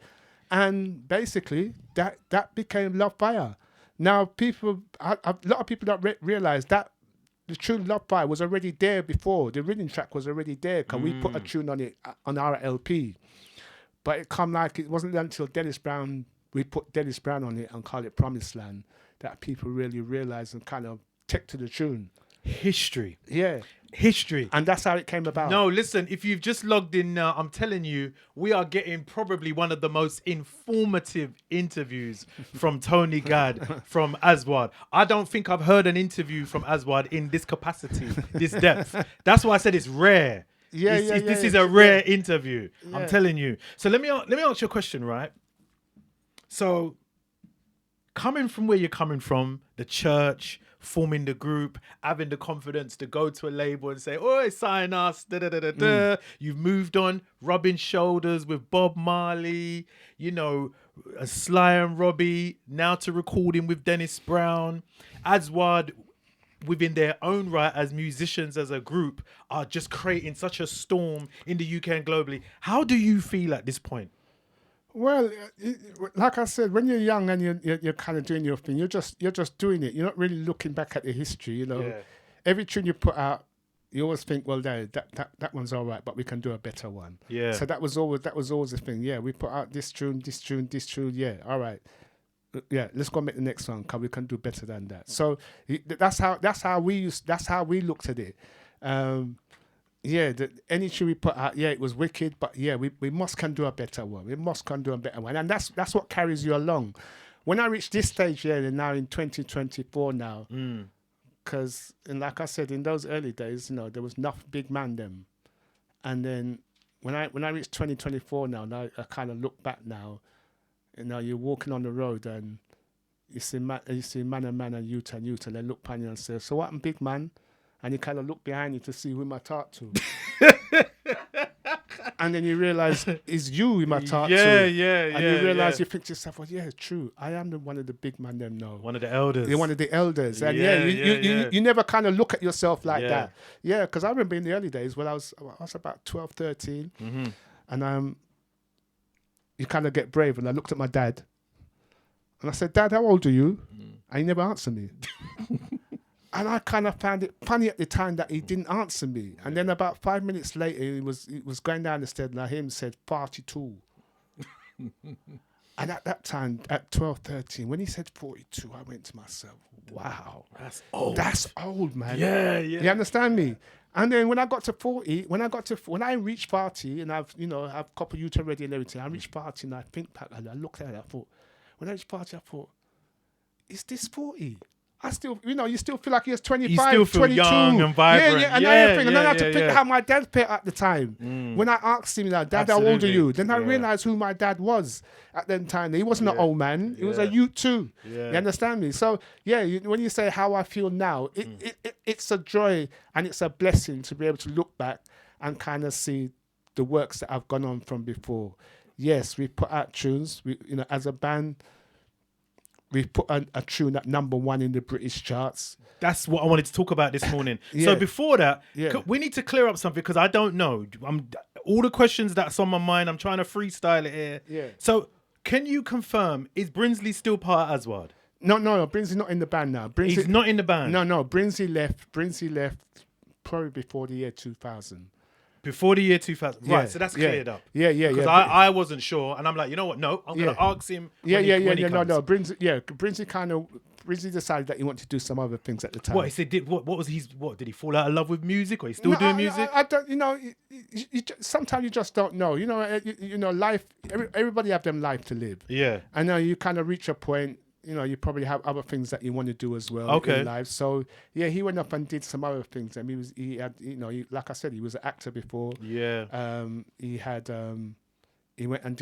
And basically, that became Love Fire. Now, a lot of people don't realize that the tune Love Fire was already there before. The rhythm track was already there because we put a tune on it on our LP. But it wasn't until we put Dennis Brown on it and called it Promised Land that people really realized and kind of took to the tune. History. Yeah. History. And that's how it came about. No, listen, if you've just logged in now, I'm telling you, we are getting probably one of the most informative interviews from Tony Gad, from Aswad. I don't think I've heard an interview from Aswad in this capacity, this depth. That's why I said it's rare. This is a rare interview. Yeah. I'm telling you. So let me ask you a question, right? So coming from where you're coming from, the church, forming the group, having the confidence to go to a label and say, "Oh, sign us." You've moved on, rubbing shoulders with Bob Marley, Sly and Robbie, now to recording with Dennis Brown. Aswad, within their own right as musicians, as a group, are just creating such a storm in the UK and globally. How do you feel at this point? Well, like I said, when you're young and you're kind of doing your thing, you're just doing it. You're not really looking back at the history, Yeah. Every tune you put out, you always think, well, that one's all right, but we can do a better one. Yeah. So that was always the thing. Yeah, we put out this tune. Yeah, all right. Yeah, let's go make the next one because we can do better than that. So that's how we looked at it. Any tune we put out, it was wicked, but we must can do a better one. And that's what carries you along. When I reached this stage, now in 2024 now, because like I said, in those early days, there was enough big man them, and then when I reached 2024 now I kind of look back now, you're walking on the road and you see man and youth, and they look upon you and say, "So what, I'm big man?" And you kind of look behind you to see who I talk to. And then you realise it's you who I talk to. And you realise, you think to yourself, well, yeah, true. I am one of the big man them now. One of the elders. You're one of the elders. And you never kind of look at yourself like that. Yeah, because I remember in the early days when I was about 12, 13. Mm-hmm. And you kind of get brave. And I looked at my dad. And I said, "Dad, how old are you?" And he never answered me. And I kind of found it funny at the time that he didn't answer me. And then about 5 minutes later, he was going down the stairs and I heard him said 42. And at that time, at 12, 13, when he said 42, I went to myself, wow, that's old. That's old, man. Yeah, yeah. You understand me? And then when I got to 40, when I reached 40, and I've a couple of youth already and everything, I reached 40 and I think back and I looked at it, I thought, when I reached 40, I thought, is this 40? I still, you still feel like you're 25, You still feel 22. young and vibrant. Yeah, and Yeah, everything. And then I had to yeah, think yeah. how my dad felt at the time. When I asked him, Dad, how old are Absolutely. you? Then I Yeah. realized who my dad was at that time. He wasn't an old man. He was a youth too. Yeah. You understand me? So, yeah, when you say how I feel now, it's a joy and it's a blessing to be able to look back and kind of see the works that I've gone on from before. Yes, we put out tunes. We, as a band, we've put a tune at #1 in the British charts. That's what I wanted to talk about this morning. Yeah. So before that, Yeah. we need to clear up something because I don't know. All the questions that's on my mind, I'm trying to freestyle it here. Yeah. So can you confirm, is Brinsley still part of Aswad? No, Brinsley's not in the band now. He's not in the band? No, Brinsley left probably before the year 2000. Before the year 2000. Yeah, Right, so that's yeah. cleared up. Yeah. Because I wasn't sure, and I'm like, you know what? No, I'm going to ask him when he comes. No. Brinsley decided that he wanted to do some other things at the time. What, he said, what was his, did he fall out of love with music, or he's still doing music? I don't, sometimes you just don't know. Life, everybody have them life to live. Yeah. I know you kind of reach a point, you probably have other things that you want to do as well Okay. in life. So yeah, he went up and did some other things. And he had, like I said, he was an actor before. Yeah. He had, he went and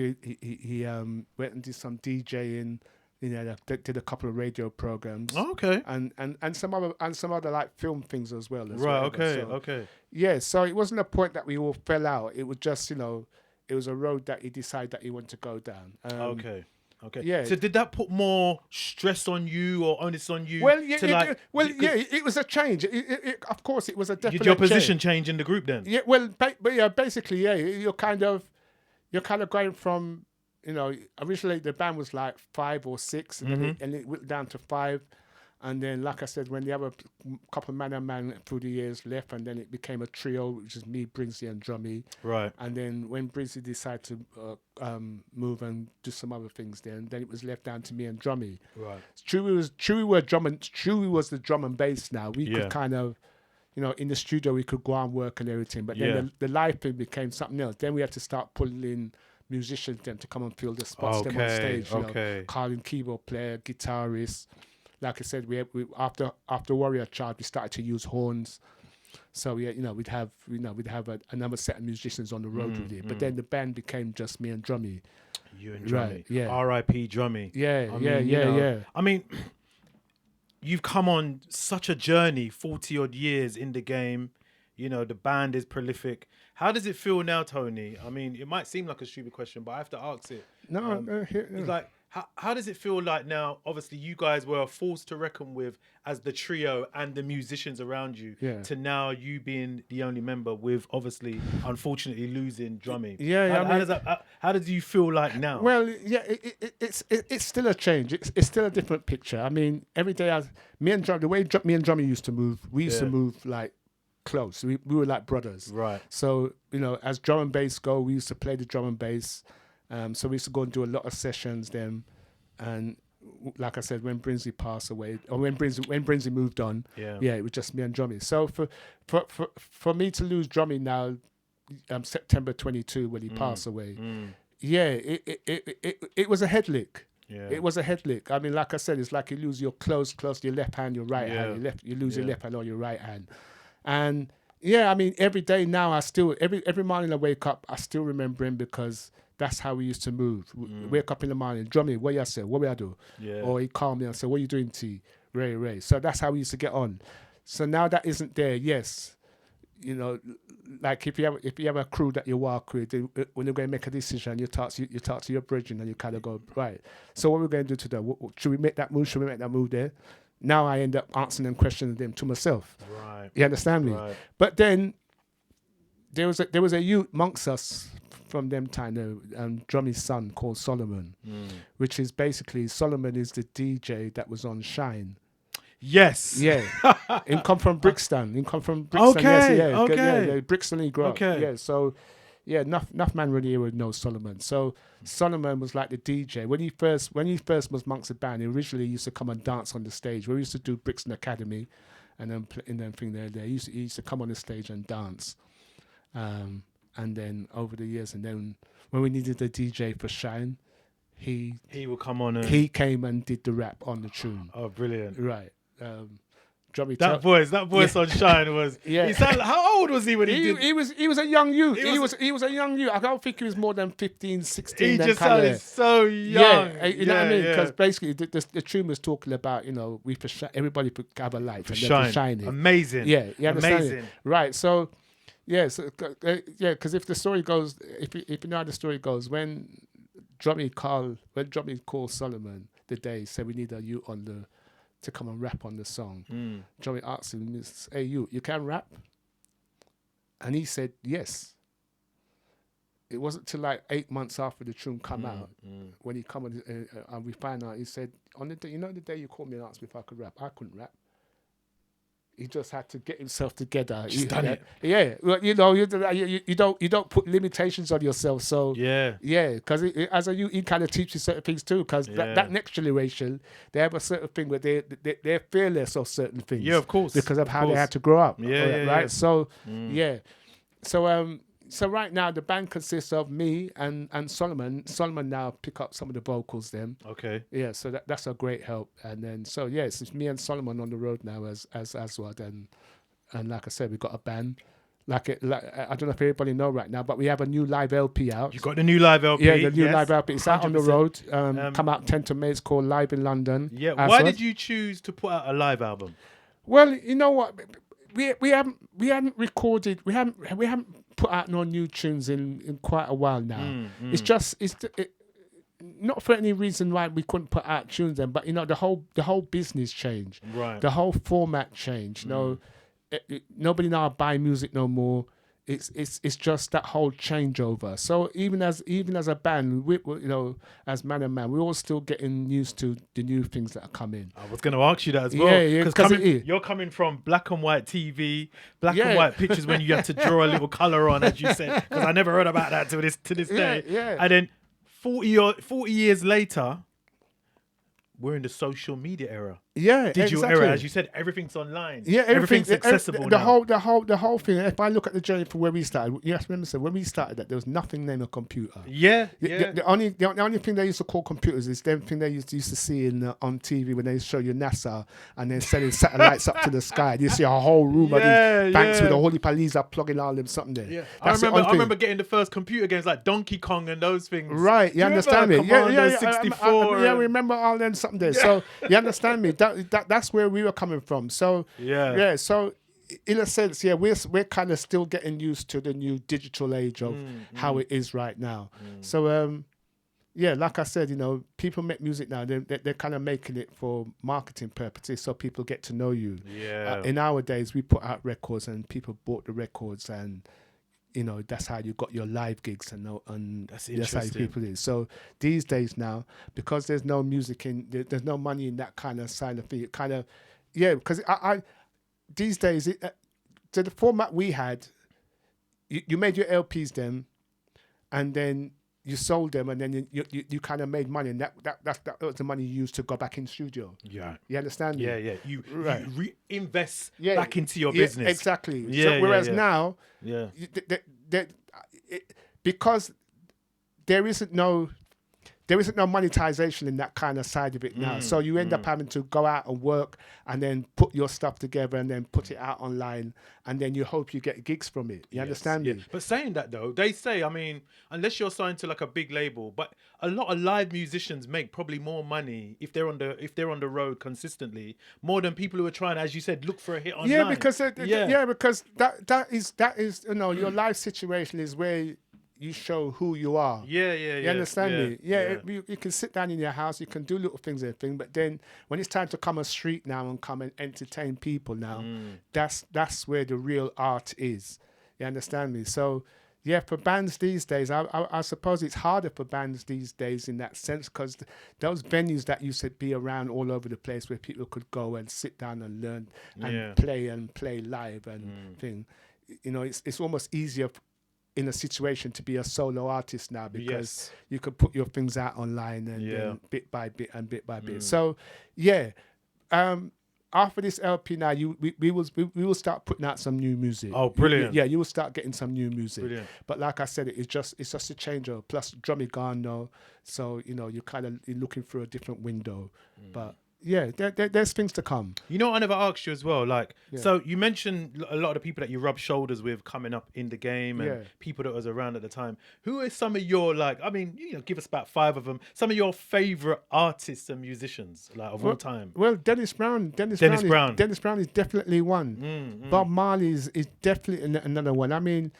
went and did some DJing. Did a couple of radio programs. Oh, okay. And some other like film things as well. Right. Okay. Yeah. So it wasn't a point that we all fell out. It was just it was a road that he decided that he wanted to go down. Okay. Yeah. So did that put more stress on you or onus on you? It was a change. Of course, it was a definite. Did your position change in the group then? Yeah. Well, basically, yeah. You're kind of going from. Originally the band was like 5 or 6, and it went down to 5. And then, like I said, when the other couple of man through the years left, and then it became a trio, which is me, Brinsley, and Drummy. Right. And then when Brinsley decided to move and do some other things, then it was left down to me and Drummy. Right. Chewy was the drum and bass. Now we could kind of. In the studio we could go and work and everything, but then the live thing became something else. Then we had to start pulling in musicians then to come and fill the spots them on stage. Calling keyboard player, guitarist. Like I said, we after Warrior Child, we started to use horns. So we'd have another set of musicians on the road with it. But then the band became just me and Drummy. You and Drummy. Right, yeah. R.I.P. Drummy. Yeah. I mean, you've come on such a journey, 40 odd years in the game. The band is prolific. How does it feel now, Tony? I mean, it might seem like a stupid question, but I have to ask it. It's like, how does it feel like now? Obviously, you guys were a force to reckon with as the trio and the musicians around you. Yeah. To now you being the only member with, obviously, unfortunately losing Drummy. How does you feel like now? Well, yeah, it's still a change. It's still a different picture. I mean, every day the way me and Drummy used to move, we used to move like close. We were like brothers. Right. So, as drum and bass go, we used to play the drum and bass. So we used to go and do a lot of sessions then. And like I said, when Brinsley passed away, or when Brinsley moved on, it was just me and Drummy. So for me to lose Drummy now, September 22 when he passed away, it was a head lick. Yeah. It was a head lick. I mean, like I said, it's like you lose your close your left hand, your right hand. You lose your left hand or your right hand. And I mean, every day now, I still every morning I wake up, I still remember him because that's how we used to move. Wake up in the morning, Drummy, what you say? What will I do? Yeah. Or he call me and say, what you doing, T? Ray. So that's how we used to get on. So now that isn't there. Yes, like if you have a crew that you work with, when you're going to make a decision, you talk to your brethren and you kind of go, right. So what we're going to do today? Should we make that move? Should we make that move there? Now I end up answering them, questioning them to myself. Right. You understand me? Right. But then there was a youth amongst us from them time, Drummy's son called Solomon, which is basically Solomon is the DJ that was on Shine. Yes. Yeah. He come from Brixton. Okay. Yeah, Brixton he grew up. Okay. Yeah. So Yeah, enough man really would know Solomon. So Solomon was like the DJ when he first was amongst the band. He originally used to come and dance on the stage. We used to do Brixton Academy, and then thing there. He used to come on the stage and dance, and then over the years, and then when we needed a DJ for Shine, he will come on. And he came and did the rap on the tune. Oh, brilliant! Right. That voice on Shine was. Yeah. How old was he when he did? He was a young youth. He was a young youth. I don't think he was more than 15, 16. He just sounded so young. Yeah, you know what I mean? Because basically the tune was talking about, everybody could have a light For and then Shine. it. Amazing. Yeah, you understand Amazing. it? Right. So, because if the story goes, if you know how the story goes, when Drummy called Solomon the day, he said we need a youth to come and rap on the song. Joey asked him, "Hey, you can rap?" And he said, "Yes." It wasn't till like 8 months after the tune come out when he come and we found out. He said, "On the day, the day you called me and asked me if I could rap, I couldn't rap." He just had to get himself together. Just done it. Yeah, well, you don't put limitations on yourself. So because as a youth, he kind of teaches certain things too. Because that next generation, they have a certain thing where they're fearless of certain things. Yeah, of course, because of how they had to grow up. Yeah, right. So So right now the band consists of me and Solomon. Solomon now pick up some of the vocals then. Okay. Yeah, so that's a great help. And then it's just me and Solomon on the road now as Aswad, and like I said, we've got a band. Like I don't know if everybody know right now, but we have a new live LP out. You got the new live LP? Yeah, the new live LP. It's out on the 100%. road. Come out 10th of May. It's called Live in London. Yeah. Aswad. Why did you choose to put out a live album? Well, you know what, we haven't recorded. We haven't put out no new tunes in quite a while now. It's just not for any reason why we couldn't put out tunes then, but the whole business changed. Right. The whole format changed. Nobody now buy music no more. It's just that whole changeover. So even as a band, we as Man and Man, we're all still getting used to the new things that are coming. I was going to ask you that as well. Yeah, because you're coming from black and white TV, black and white pictures when you have to draw a little color on, as you said. Because I never heard about that to this day. Yeah. And then 40 years later, we're in the social media era. Yeah, digital exactly. era, as you said, everything's online. Yeah, everything's accessible now. The whole thing. If I look at the journey from where we started, you have to remember, when we started that there was nothing named a computer. Yeah. The only thing they used to call computers is them thing they used to see on TV when they show you NASA and they're sending satellites up to the sky. You see a whole room of these banks with a holy police are plugging all them something there. Yeah. I remember getting the first computer games like Donkey Kong and those things. Right, you understand me? Commander 64. I remember all them something there. So you understand me? That's where we were coming from. So so in a sense, we're kind of still getting used to the new digital age of how it is right now. So like I said, people make music now. They're kind of making it for marketing purposes, so people get to know you. Yeah. In our days, we put out records and people bought the records, and that's how you got your live gigs and that's how people is. So these days now, because there's no music there's no money in that kind of side of thing. It kind of, because I these days, the format we had, you made your LPs then, and then you sold them, and then you kind of made money, and that was the money you used to go back in studio. Yeah. You understand me? Yeah. You reinvest back into your business. Exactly. Yeah. Whereas now, because there isn't no monetization in that kind of side of it now. So you end up having to go out and work and then put your stuff together and then put it out online, and then you hope you get gigs from it. You understand me? But saying that though, they say, unless you're signed to like a big label, but a lot of live musicians make probably more money if they're on the road consistently, more than people who are trying, as you said, look for a hit online. Yeah, because because that is your life situation is where you show who you are. You understand me? You can sit down in your house, you can do little things and everything, but then when it's time to come on street now and come and entertain people now, that's where the real art is. You understand me? So for bands these days, I suppose it's harder for bands these days in that sense, because those venues that used to be around all over the place where people could go and sit down and learn and play live and thing, it's almost easier in a situation to be a solo artist now, because Yes. you could put your things out online and Yeah. then bit by bit and bit by bit. So yeah, after this LP now, we will start putting out some new music. Oh, brilliant. Yeah, you will start getting some new music. Brilliant. But like I said, it's just a changeover. Plus, Drummy gone now, so you're kind of looking through a different window. But yeah, there's things to come. You know what I never asked you as well? Like, Yeah. so you mentioned a lot of the people that you rub shoulders with coming up in the game and Yeah. people that was around at the time. Who are some of your, like, I mean, give us about 5 of them. Some of your favorite artists and musicians, like, of all time. Well, Dennis Brown. Dennis Brown is definitely one. Bob Marley is definitely another one. I mean,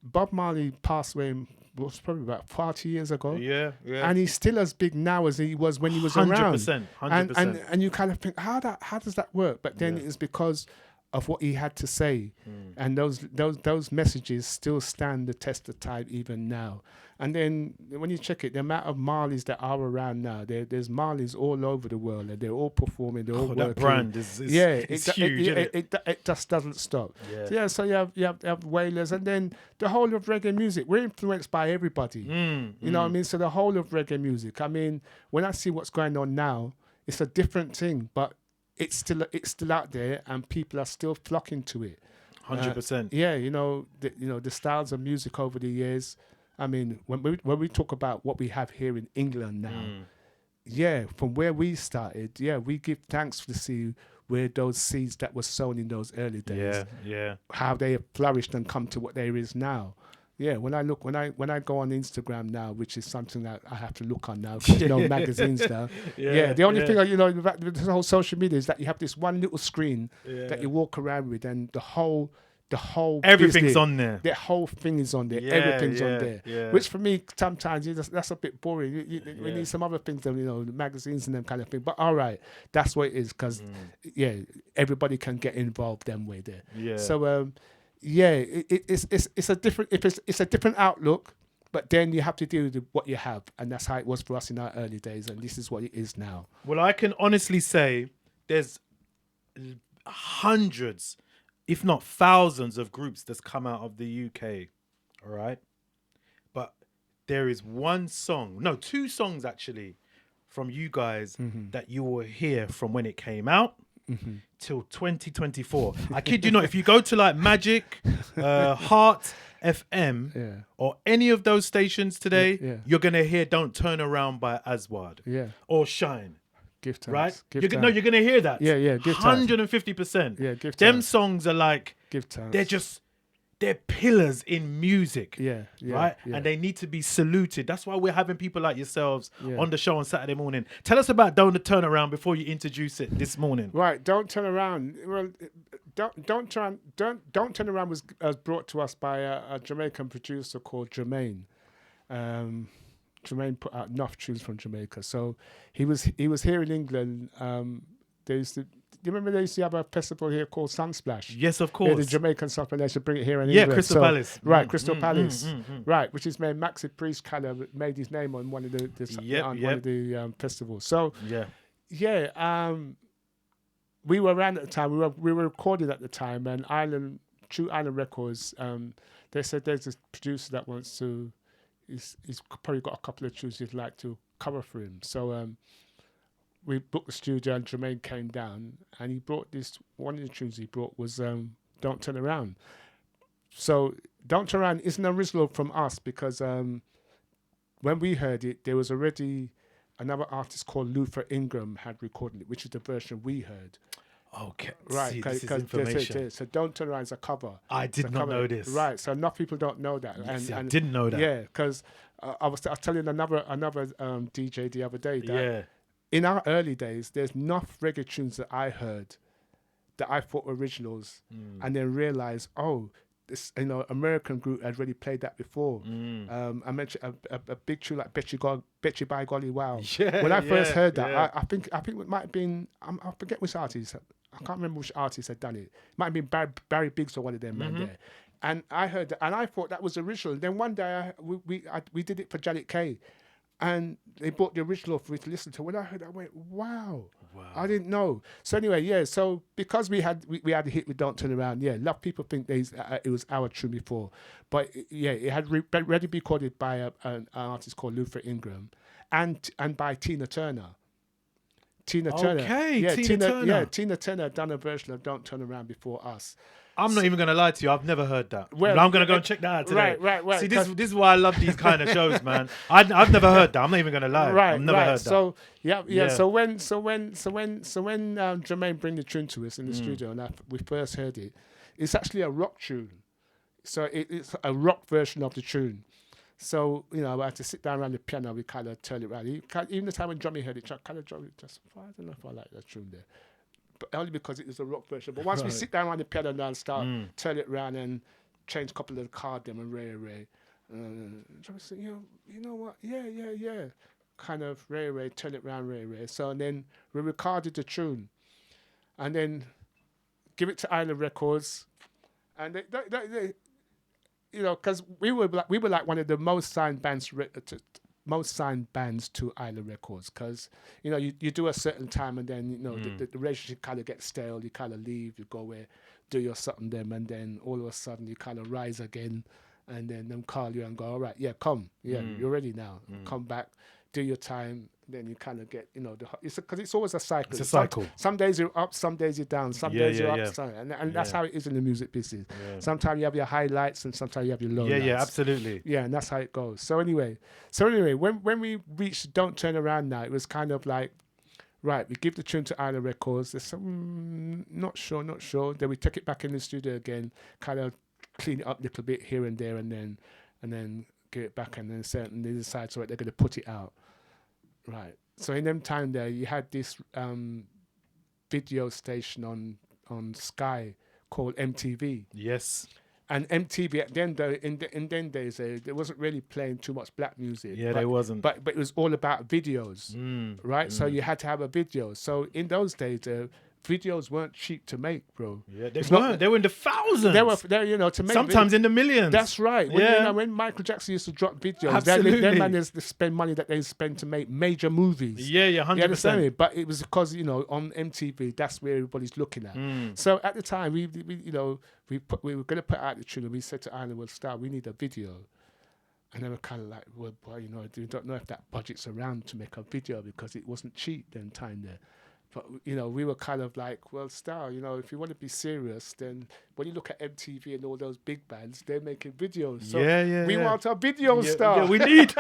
Bob Marley passed away was probably about 40 years ago. Yeah. And he's still as big now as he was when he was 100%, around. 100%. And you kind of think, how does that work? But then it's because of what he had to say, and those messages still stand the test of time even now. And then when you check it, the amount of Marleys that are around now, there's Marleys all over the world, and they're all performing, they're all working. That brand is huge. It just doesn't stop. So you have Wailers, and then the whole of reggae music. We're influenced by everybody. You know what I mean? So the whole of reggae music. I mean, when I see what's going on now, it's a different thing, but it's still out there, and people are still flocking to it. 100%. The styles of music over the years. I mean, when we talk about what we have here in England now, from where we started, we give thanks to see where those seeds that were sown in those early days, how they have flourished and come to what there is now. Yeah, when I go on Instagram now, which is something that I have to look on now, because magazines now. The only thing with the whole social media is that you have this one little screen that you walk around with, and the whole everything's on there. The whole thing is on there. Everything's on there. Yeah. Which for me sometimes that's a bit boring. We need some other things, the magazines and them kind of thing. But all right, that's what it is, because everybody can get involved them way there. Yeah. So it's a different outlook, but then you have to deal with what you have, and that's how it was for us in our early days, and this is what it is now. Well, I can honestly say there's hundreds, if not thousands, of groups that's come out of the UK, all right? But there is two songs actually from you guys that you will hear from when it came out till 2024. I kid you not, if you go to like Magic, Heart FM, or any of those stations today, you're going to hear Don't Turn Around by Aswad or Shine. Give thanks. Right? Give No, you're going to hear that. Yeah. Give 150%. Yeah, give Them thanks. songs are like, Give thanks. they're pillars in music. Yeah. Right? And they need to be saluted. That's why we're having people like yourselves on the show on Saturday morning. Tell us about Don't Turn Around before you introduce it this morning. Right, Don't Turn Around. Well, Don't Turn Around was brought to us by a Jamaican producer called Jermaine. Jermaine put out enough tunes from Jamaica. So he was here in England. Do you remember they used to have a festival here called Sunsplash? Yes, of course. Yeah, the Jamaican Sunsplash. They should bring it here in England. Crystal Palace. Right, Crystal Palace. Right, which is made Maxi Priest kind of made his name on one of the festivals. So we were around at the time. We were recording at the time, and True Island Records. They said there's this producer that wants to. He's probably got a couple of tunes he'd like to cover for him. So we booked the studio, and Jermaine came down, and he brought one of the tunes he brought was Don't Turn Around. So Don't Turn Around isn't original from us, because when we heard it, there was already another artist called Luther Ingram had recorded it, which is the version we heard. Okay, right. See, this is information. So Don't Turn Around is a cover. I did not know this. Right, so enough people don't know that. I didn't know that. Yeah, because I was telling another DJ the other day that in our early days, there's enough reggae tunes that I heard that I thought were originals, and then realised, this American group had already played that before. I mentioned a big tune like Betcha by Golly Wow. When I first heard that, I think it might have been I forget which artist. I can't remember which artist had done it. It might have been Barry Biggs or one of them man there. And I heard that, and I thought that was original. Then one day we did it for Janet Kay, And they bought the original for me to listen to. When I heard it, I went, wow. I didn't know. So anyway, yeah. So because we had a hit with Don't Turn Around, yeah. A lot of people think it was our tune before, but yeah, it had already been recorded by an artist called Luther Ingram, and by Tina Turner. Tina Turner. Okay, Yeah, Tina Turner. Yeah, Tina Turner had done a version of Don't Turn Around before us. I'm not even going to lie to you. I've never heard that. Well, but I'm going to go and check that out today. Right. See, this is why I love these kind of shows, man. I've never heard that. I'm not even going to lie. I've never heard that. So yeah. So when Jermaine bring the tune to us in the studio and we first heard it, it's actually a rock tune. So it's a rock version of the tune. So, you know, I had to sit down around the piano, we kind of turn it around. Even the time when Drummy heard it, kind of Drummy just, I don't know if I like that tune there. But only because it was a rock version. But once we sit down around the piano now and start, turn it around and change a couple of the chord them and Ray. Drummy said, you know what? Yeah. Kind of Ray, turn it around, Ray. So and then we recorded the tune. And then give it to Island Records. And they you know, because we were like one of the most signed bands to Island Records, because you know you do a certain time and then you know the relationship kind of gets stale. You kind of leave, you go where, do your something them, and then all of a sudden you kind of rise again, and then them call you and go, all right, yeah, come, yeah, you're ready now, come back, do your time. Then you kind of get, you know, because it's always a cycle. It's a cycle. Some days you're up, some days you're down, some days you're up, and that's how it is in the music business. Yeah. Sometimes you have your highlights and sometimes you have your lowlights. Yeah, absolutely. Yeah, and that's how it goes. So anyway, when we reached Don't Turn Around now, it was kind of like, right, we give the tune to Island Records. There's some, not sure. Then we take it back in the studio again, kind of clean it up a little bit here and there, and then give it back, and then they decide so they're going to put it out. Right. So in them time there, you had this video station on Sky called MTV. Yes. And MTV at then in them days, they wasn't really playing too much black music. Yeah, they wasn't. But it was all about videos, right? So you had to have a video. So in those days, videos weren't cheap to make, bro. Yeah, they weren't. They were in the thousands. They were, you know, to make sometimes in the millions. That's right. When Michael Jackson used to drop videos, absolutely, they managed to spend money that they spend to make major movies. Yeah, 100%. You understand me? But it was because, you know, on MTV, that's where everybody's looking at. So at the time, we were going to put out the tune, and we said to Island World Star, we need a video. And they were kind of like, well, boy, you know, we don't know if that budget's around to make a video, because it wasn't cheap then time there. But, you know, we were kind of like, well, Star, you know, if you want to be serious, then when you look at MTV and all those big bands, they're making videos. So we want a video, Star. Yeah, we need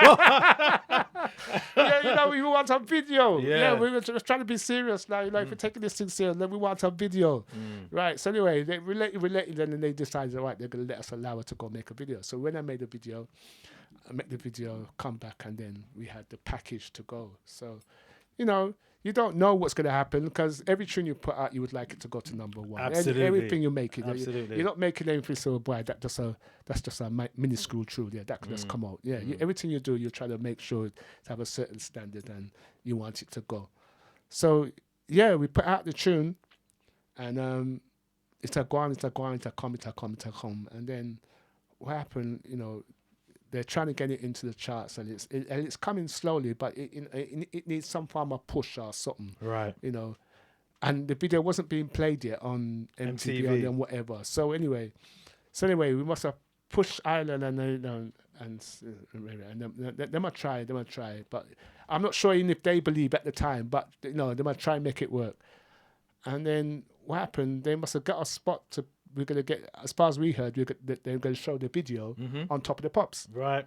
you know, we want a video. Yeah, we were just trying to be serious now. You know, if we're taking this thing serious, then we want a video. Right, so anyway, they related, and then they decided, all right, they're going to let us allow her to go make a video. So when I made the video, come back, and then we had the package to go. So, you know, you don't know what's going to happen, because every tune you put out, you would like it to go to number one. Absolutely. Everything you make, absolutely. You're not making anything so, boy, that's just a minuscule tune. Yeah, that could just come out. Yeah, everything you do, you try to make sure to have a certain standard, and you want it to go. So yeah, we put out the tune, and it's a come, and then what happened? You know, they're trying to get it into the charts, and it's coming slowly, but it needs some form of push or something, right? You know, and the video wasn't being played yet on MTV or then whatever. So anyway, we must have pushed Ireland, and they might try, but I'm not sure even if they believe at the time, but you know, they might try and make it work. And then what happened? They must have got a spot to. We're going to get, as far as we heard, they're going to show the video on Top of the Pops. Right.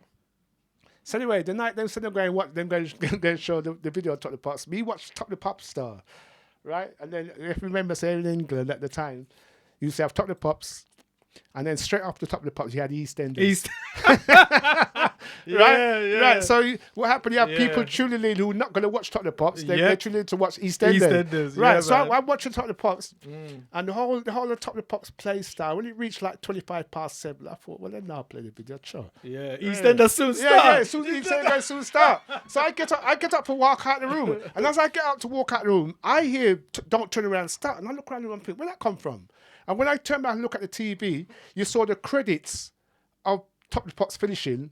So anyway, the night instead of going to show the video on Top of the Pops, we watched Top of the Pops Star, right? And then if you remember, say in England at the time, you used to have Top of the Pops, and then straight after Top of the Pops, you had EastEnders. Right. So what happened? You have people tuning in who are not going to watch Top of the Pops. They're tuning in to watch EastEnders. Right. Yeah, so I'm watching Top of the Pops, and the whole of Top of the Pops play style. When it reached like 7:25, I thought, well, then now play the video. Sure. Yeah. EastEnders soon start. Yeah. EastEnders soon start. So I get up to walk out the room, and as I get out to walk out the room, I hear Don't Turn Around start, and I look around the room and think, where that come from? And when I turned back and look at the TV, you saw the credits of Top of the Pops finishing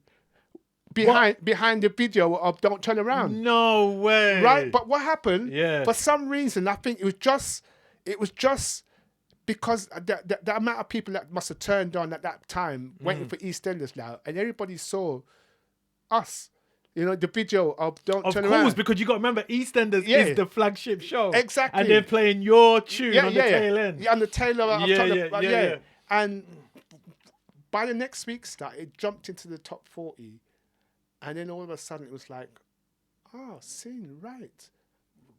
behind the video of Don't Turn Around. No way. Right? But what happened? Yeah. For some reason, I think it was just because the amount of people that must have turned on at that time waiting for EastEnders now, and everybody saw us. You know, the video of Don't Turn Around. Of course, because you got to remember, EastEnders is the flagship show. Exactly. And they're playing your tune on the tail end. Yeah, on the tail end. Yeah. And by the next week's start, it jumped into the top 40. And then all of a sudden, it was like, scene, right.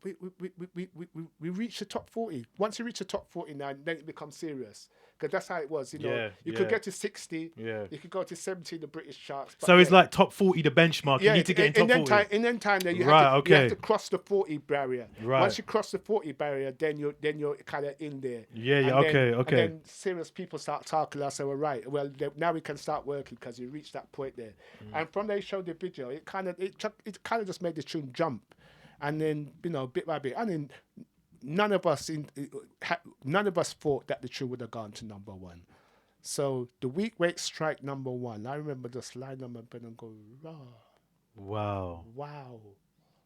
We reached the top 40. Once you reach the top 40 now, then it becomes serious. Because that's how it was, you know. You could get to 60. Yeah. You could go to 70 in the British charts. So it's like top 40, the benchmark. You need to get in top 40. In then time, you have to cross the 40 barrier. Right. Once you cross the 40 barrier, then you're kind of in there. Okay. And then serious people start talking. I say, well, right. Well, now we can start working because you reached that point there. And from they showed the video, it kind of just made the tune jump. And then, you know, bit by bit. I mean, none of us thought that the tune would have gone to number one. So the week where it strike number one, I remember just lying on my bed and go, wow.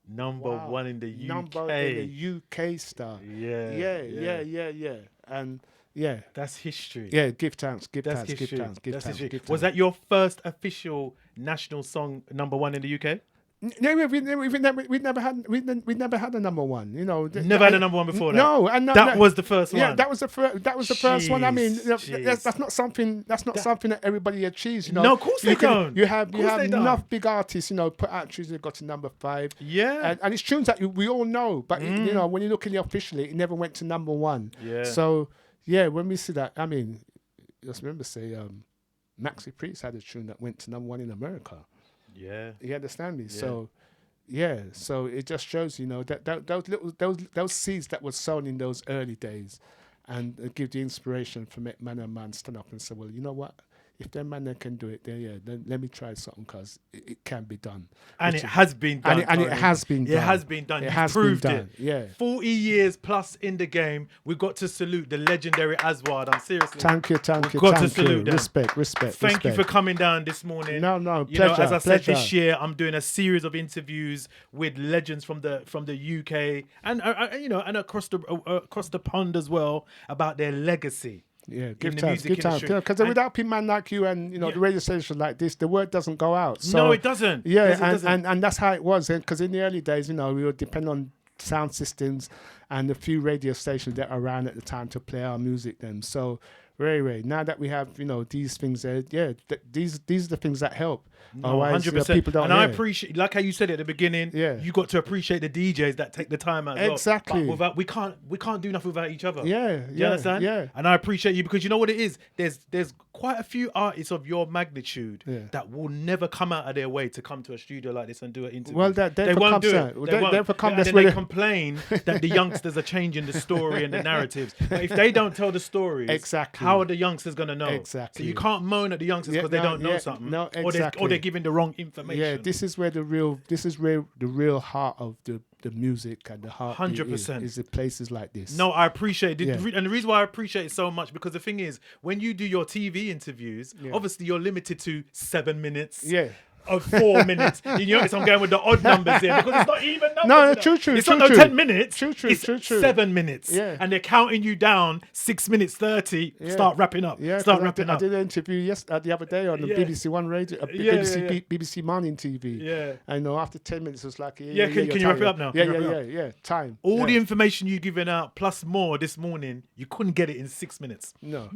Number Wow. one in the UK. Number in the UK star. Yeah. And yeah. That's history. Yeah, give thanks. That's history. Was that your first official national song number one in the UK? No, we never had a number one. You know, never had a number one before that. No, and that was the first one. Yeah, that was the first one. I mean, that's not something that everybody achieves. You know, no, of course they don't. You have enough big artists. You know, put out tunes that got to number 5. Yeah, and it's tunes that we all know, but you know, when you look at it officially, it never went to number one. Yeah. So yeah, when we see that, I mean, just remember Maxi Priest had a tune that went to number one in America. Yeah, you understand me. Yeah. So it just shows, you know, that those seeds that were sown in those early days, and give the inspiration for man and man stand up and say, well, you know what, if them man can do it, then let me try something because it can be done. And it has been done. And it has been done. It has been done. It You've has proved been it. done. Yeah. 40 years plus in the game. We've got to salute the legendary Aswad. I'm seriously. Thank you. We've got to salute them. Respect. Thank you for coming down this morning. No, you pleasure. know, as I said this year, I'm doing a series of interviews with legends from the UK and you know, and across the pond as well about their legacy. Yeah, give time. Because without people man like you and, you know, the radio stations like this, the word doesn't go out. So, no, it doesn't. Yeah, and that's how it was. Because in the early days, you know, we would depend on sound systems and the few radio stations that are around at the time to play our music then. So, very. Now that we have, you know, these things there, these are the things that help. No, 100%. People don't. And I appreciate, like how you said at the beginning. Yeah. You got to appreciate the DJs that take the time out. Exactly. But we can't do nothing without each other. Yeah. Do you understand? Yeah. And I appreciate you because you know what it is. There's quite a few artists of your magnitude that will never come out of their way to come to a studio like this and do an interview. Well, they won't do it. They complain that the youngsters are changing the story and the narratives. But if they don't tell the stories, exactly, how are the youngsters gonna know? Exactly. So you can't moan at the youngsters because they don't know something. No, exactly. Or they're giving the wrong information. Yeah, this is where the real heart of the music and the heart 100% is the places like this. No, I appreciate it. Yeah. And the reason why I appreciate it so much, because the thing is, when you do your TV interviews, obviously you're limited to 7 minutes. Yeah. Of 4 minutes. You notice I'm going with the odd numbers here because it's not even numbers. No, true. It's not 10 minutes. True. It's 7 minutes. Yeah. And they're counting you down 6 minutes 30. Yeah. Start wrapping up. Yeah, I did an interview the other day on the BBC One radio, BBC Morning TV. Yeah. I know after 10 minutes it was like, can you wrap it up now? Yeah. Time. All the information you've given out plus more this morning, you couldn't get it in 6 minutes. No,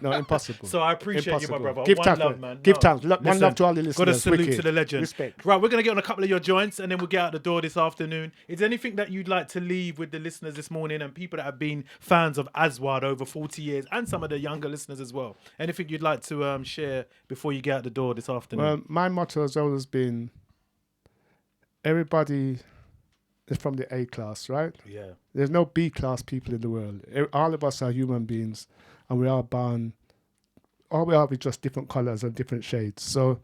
impossible. So I appreciate you, my brother. Give one love, man. Give thanks. One love to all the listeners. Got to salute to the legend. Respect. Right, we're going to get on a couple of your joints and then we'll get out the door this afternoon. Is there anything that you'd like to leave with the listeners this morning and people that have been fans of Aswad over 40 years and some of the younger listeners as well? Anything you'd like to share before you get out the door this afternoon? Well, my motto has always been everybody is from the A class, right? Yeah. There's no B class people in the world. All of us are human beings and we are born, all we have is just different colours and different shades. So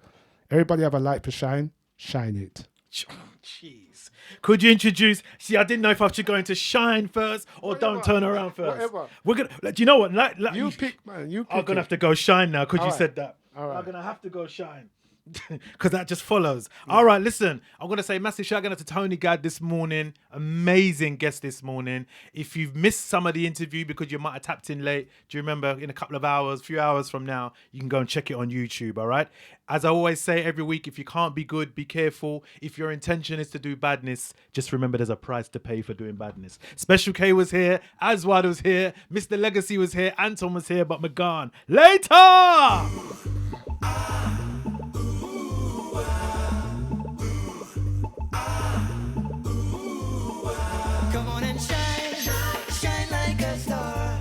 everybody have a light to shine it. Jeez. Could you introduce... See, I didn't know if I should go into Shine first or Don't Turn Around first. Whatever. We're gonna... Do you know what? You pick, man. You pick. I'm going to have to go Shine now because you said that. All right. I'm going to have to go Shine. because that just follows. All right, listen, I'm going to say massive shout out to Tony Gad this morning. Amazing guest this morning. If you've missed some of the interview because you might have tapped in late, do you remember in a couple of hours, few hours from now, you can go and check it on YouTube, all right? As I always say every week, if you can't be good, be careful. If your intention is to do badness, just remember there's a price to pay for doing badness. Special K was here, Aswad was here, Mr. Legacy was here, Anton was here, but McGahn. Later! Come on and shine, shine like a star,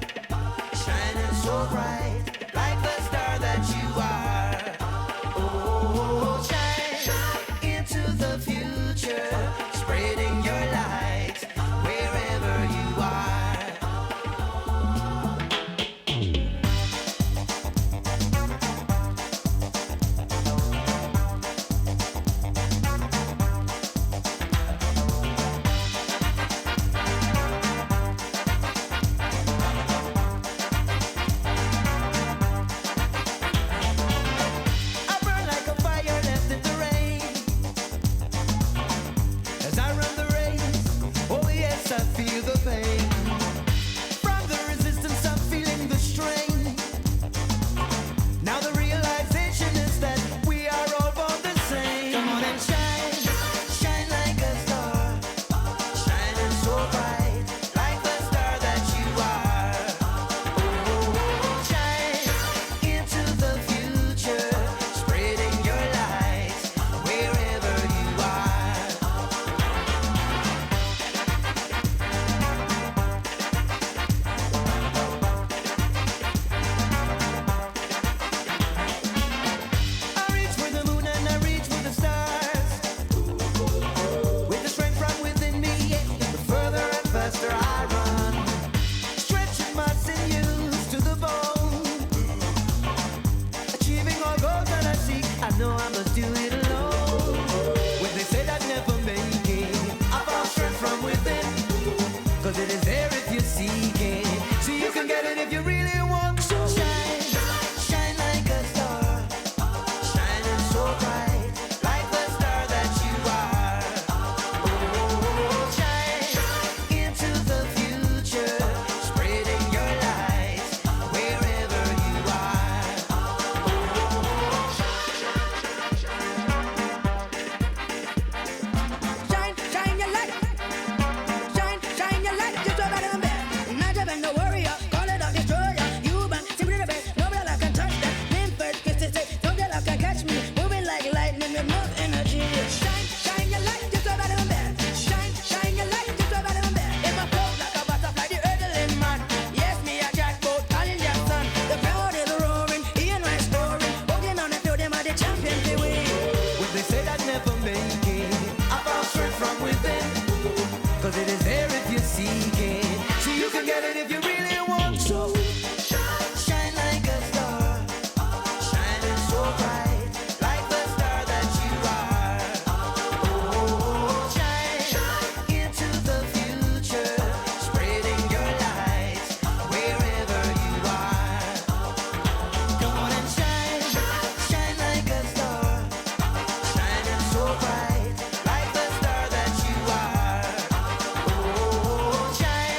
shining so bright, like the star that you are. Oh, shine into the future, spreading your light wherever you are. I burn like a fire left in the rain. As I run the race, oh yes, I feel the pain. From the resistance, I'm feeling the strain. Now the realization is that we are all born the same. Come on and shine, shine like a star, shining so bright, like the star that you are. Oh, shine into the future, spreading your light wherever you are. I reach for the moon and I reach for the stars. With the strength from within me, the further and faster I run. Stretching my sinews to the bone. Achieving all goals that I seek, I know I must do it alone. When they say that never make it, I found strength from within. Cause it is there if you seek it. So you can get it if you really want to. Shine, shine like a star, shining so bright, like the star that you are. Oh, shine into the future, spreading your light wherever you are. Shine, shine your light. Shine, shine your light. Just about in the bed. Not even the warrior. Call it a destroyer. You bang, simply the best. Nobody like can touch that. Name first, kiss it, say. Nobody like can catch me. Moving like lightning with more energy. Shine, shine your light. Just about in the bed. Shine, shine your light. Just about in the bed. In my flow like a butterfly, the earthling man. Yes, me a jackpot, calling Jackson. The crowd is roaring, hearing my story. Walking on the field, them are the champions they win. When they say that never make it, I found strength from within. Cause it is there if you seek it. So you can get it if you really want to. Shine like a star, shining so bright, like the star that you are. Oh, shine into the future, spreading your light wherever you are. Come on and shine, shine like a star, shining so bright, like the star that you are. Oh, shine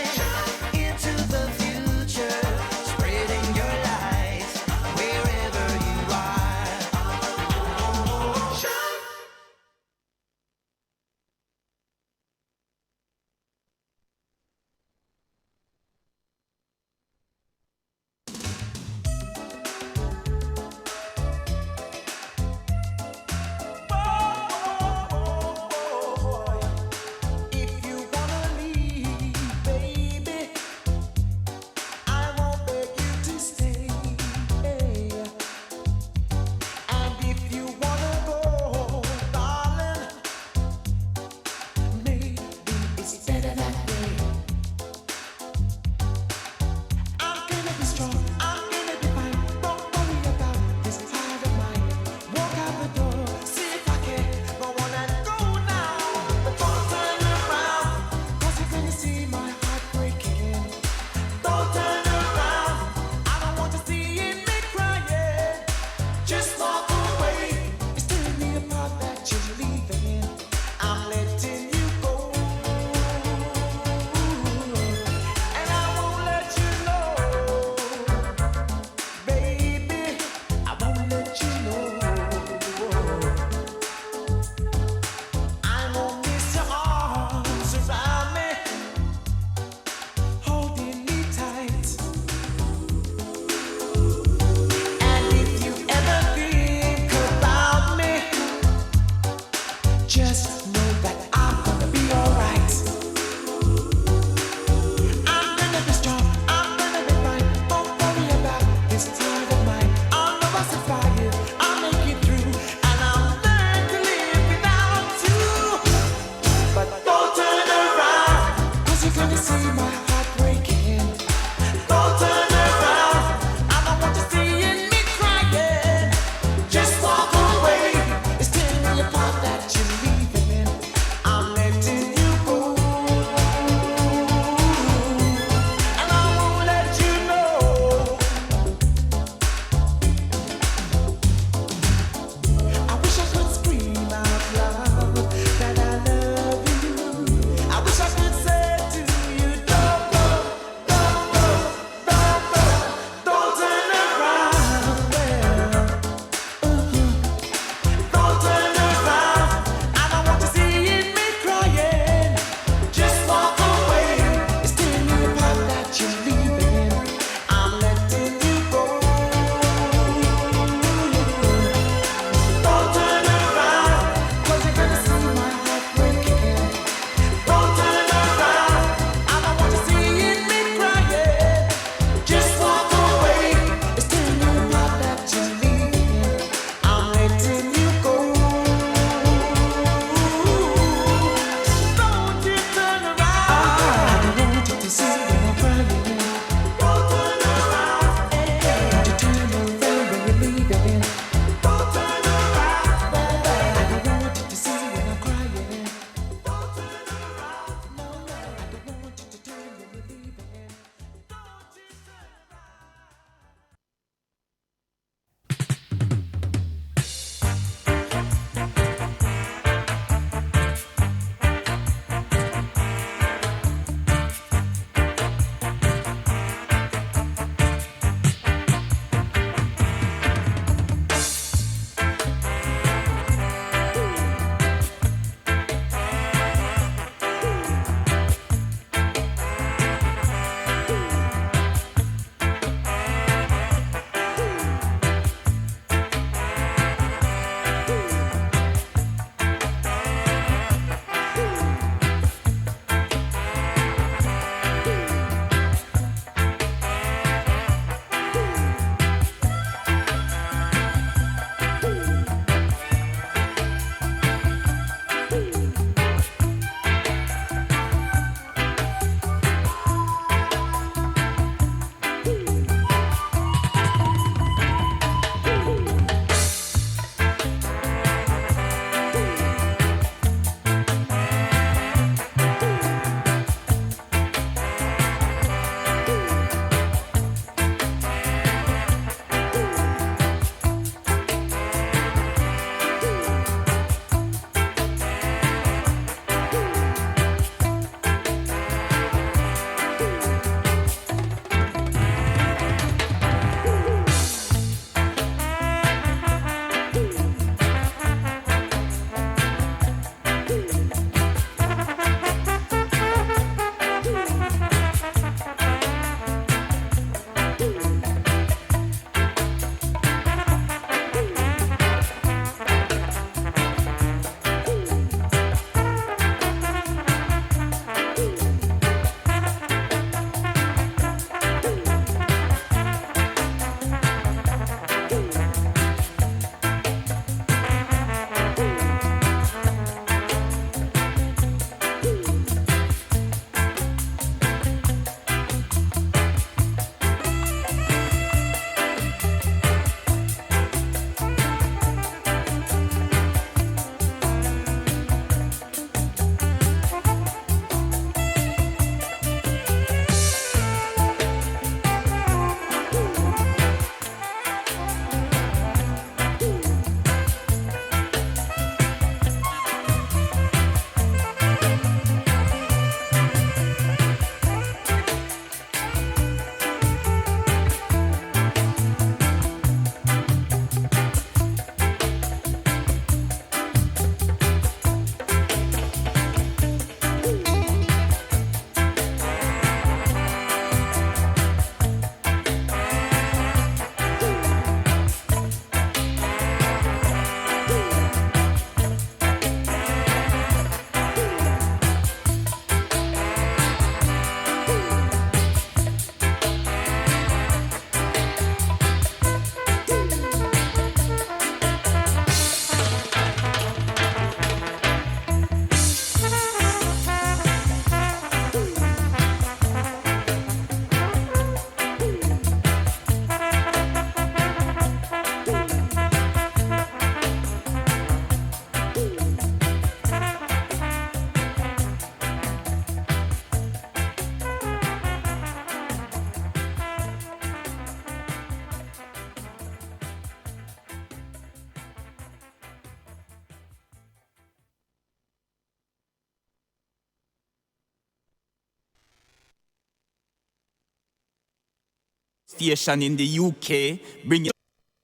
Station in the UK,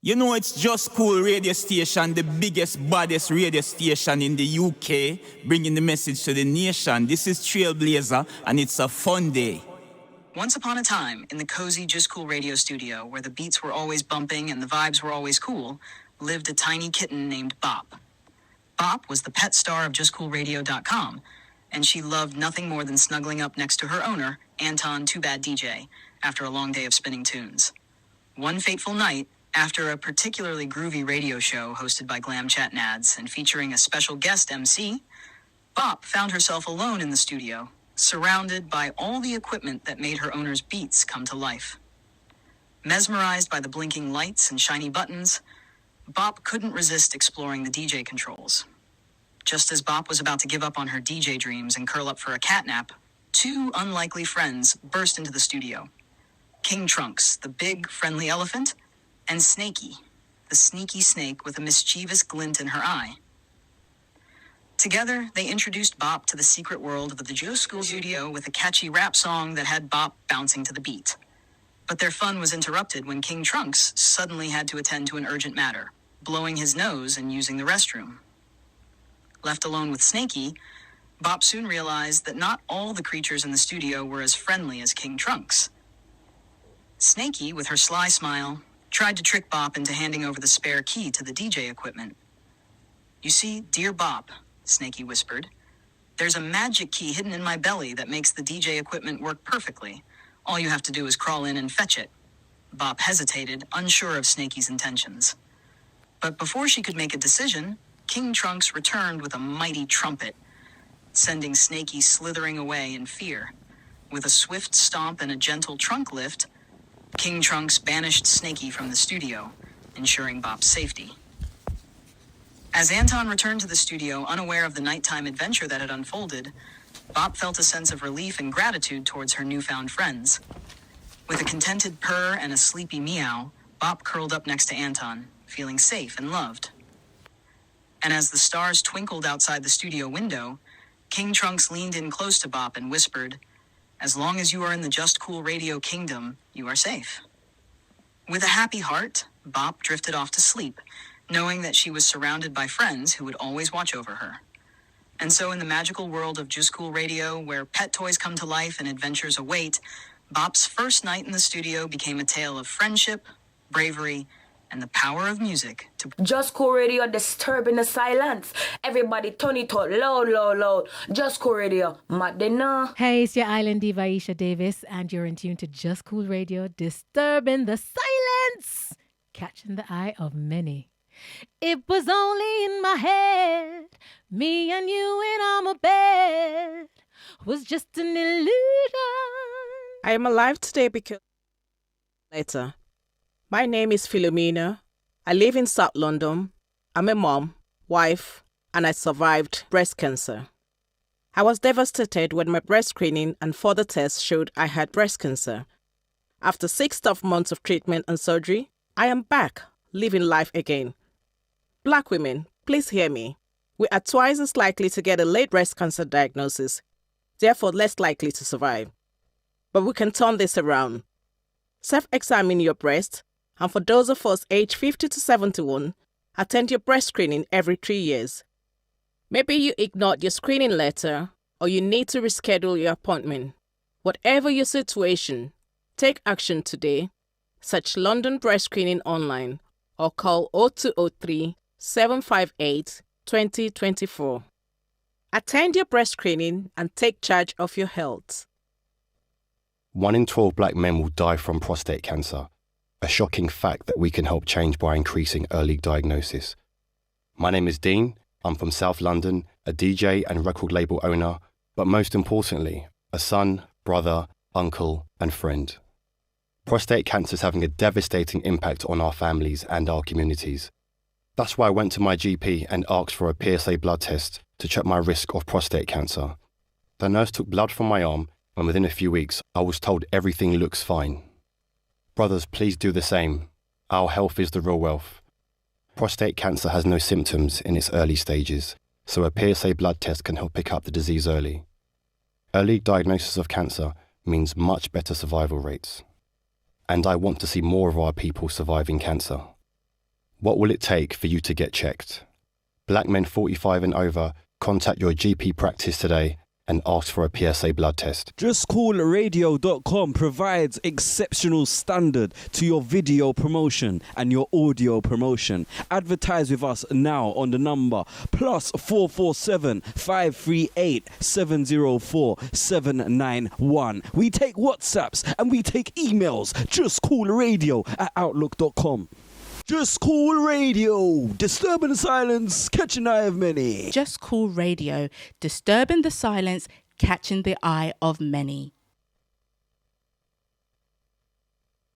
you know it's Just Cool Radio Station, the biggest, baddest radio station in the UK, bringing the message to the nation. This is Trailblazer, and it's a fun day. Once upon a time, in the cozy Just Cool Radio studio, where the beats were always bumping and the vibes were always cool, lived a tiny kitten named Bop. Bop was the pet star of JUSCOOLRADIO.com, and she loved nothing more than snuggling up next to her owner, Anton Too Bad DJ, after a long day of spinning tunes. One fateful night, after a particularly groovy radio show hosted by Glam Chat Nads and featuring a special guest MC, Bop found herself alone in the studio, surrounded by all the equipment that made her owner's beats come to life. Mesmerized by the blinking lights and shiny buttons, Bop couldn't resist exploring the DJ controls. Just as Bop was about to give up on her DJ dreams and curl up for a catnap, two unlikely friends burst into the studio. King Trunks, the big, friendly elephant, and Snakey, the sneaky snake with a mischievous glint in her eye. Together, they introduced Bop to the secret world of the Joe School studio with a catchy rap song that had Bop bouncing to the beat. But their fun was interrupted when King Trunks suddenly had to attend to an urgent matter, blowing his nose and using the restroom. Left alone with Snakey, Bop soon realized that not all the creatures in the studio were as friendly as King Trunks. Snakey, with her sly smile, tried to trick Bop into handing over the spare key to the DJ equipment. "You see, dear Bop," Snakey whispered, "there's a magic key hidden in my belly that makes the DJ equipment work perfectly. All you have to do is crawl in and fetch it." Bop hesitated, unsure of Snakey's intentions. But before she could make a decision, King Trunks returned with a mighty trumpet, sending Snakey slithering away in fear. With a swift stomp and a gentle trunk lift, King Trunks banished Snakey from the studio, ensuring Bop's safety. As Anton returned to the studio, unaware of the nighttime adventure that had unfolded, Bop felt a sense of relief and gratitude towards her newfound friends. With a contented purr and a sleepy meow, Bop curled up next to Anton, feeling safe and loved. And as the stars twinkled outside the studio window, King Trunks leaned in close to Bop and whispered, "As long as you are in the Just Cool Radio kingdom, you are safe." With a happy heart, Bop drifted off to sleep, knowing that she was surrounded by friends who would always watch over her. And so in the magical world of Just Cool Radio, where pet toys come to life and adventures await, Bop's first night in the studio became a tale of friendship, bravery, and the power of music to Just Cool Radio, disturbing the silence. Everybody turn it up loud, loud, loud. Just Cool Radio, Madina. Hey, it's your island diva Aisha Davis, and you're in tune to Just Cool Radio, disturbing the silence, catching the eye of many. It was only in my head, me and you in our bed was just an illusion. I am alive today because later. My name is Philomena. I live in South London. I'm a mom, wife, and I survived breast cancer. I was devastated when my breast screening and further tests showed I had breast cancer. After 6 tough months of treatment and surgery, I am back, living life again. Black women, please hear me. We are twice as likely to get a late breast cancer diagnosis, therefore less likely to survive. But we can turn this around. Self-examine your breast, and for those of us aged 50 to 71, attend your breast screening every 3 years. Maybe you ignored your screening letter, or you need to reschedule your appointment. Whatever your situation, take action today. Search London Breast Screening online or call 0203 758 2024. Attend your breast screening and take charge of your health. 1 in 12 black men will die from prostate cancer, a shocking fact that we can help change by increasing early diagnosis. My name is Dean. I'm from South London, a DJ and record label owner, but most importantly, a son, brother, uncle, and friend. Prostate cancer is having a devastating impact on our families and our communities. That's why I went to my GP and asked for a PSA blood test to check my risk of prostate cancer. The nurse took blood from my arm, and within a few weeks, I was told everything looks fine. Brothers, please do the same. Our health is the real wealth. Prostate cancer has no symptoms in its early stages, so a PSA blood test can help pick up the disease early. Early diagnosis of cancer means much better survival rates. and I want to see more of our people surviving cancer. What will it take for you to get checked? Black men 45 and over, contact your GP practice today and ask for a PSA blood test. JUSCOOLRADIO.com provides exceptional standard to your video promotion and your audio promotion. Advertise with us now on the number +447 538 704 791. We take WhatsApps and we take emails. JustCoolRadio@outlook.com. Just Cool Radio, disturbing the silence, catching the eye of many. Just Cool Radio, disturbing the silence, catching the eye of many.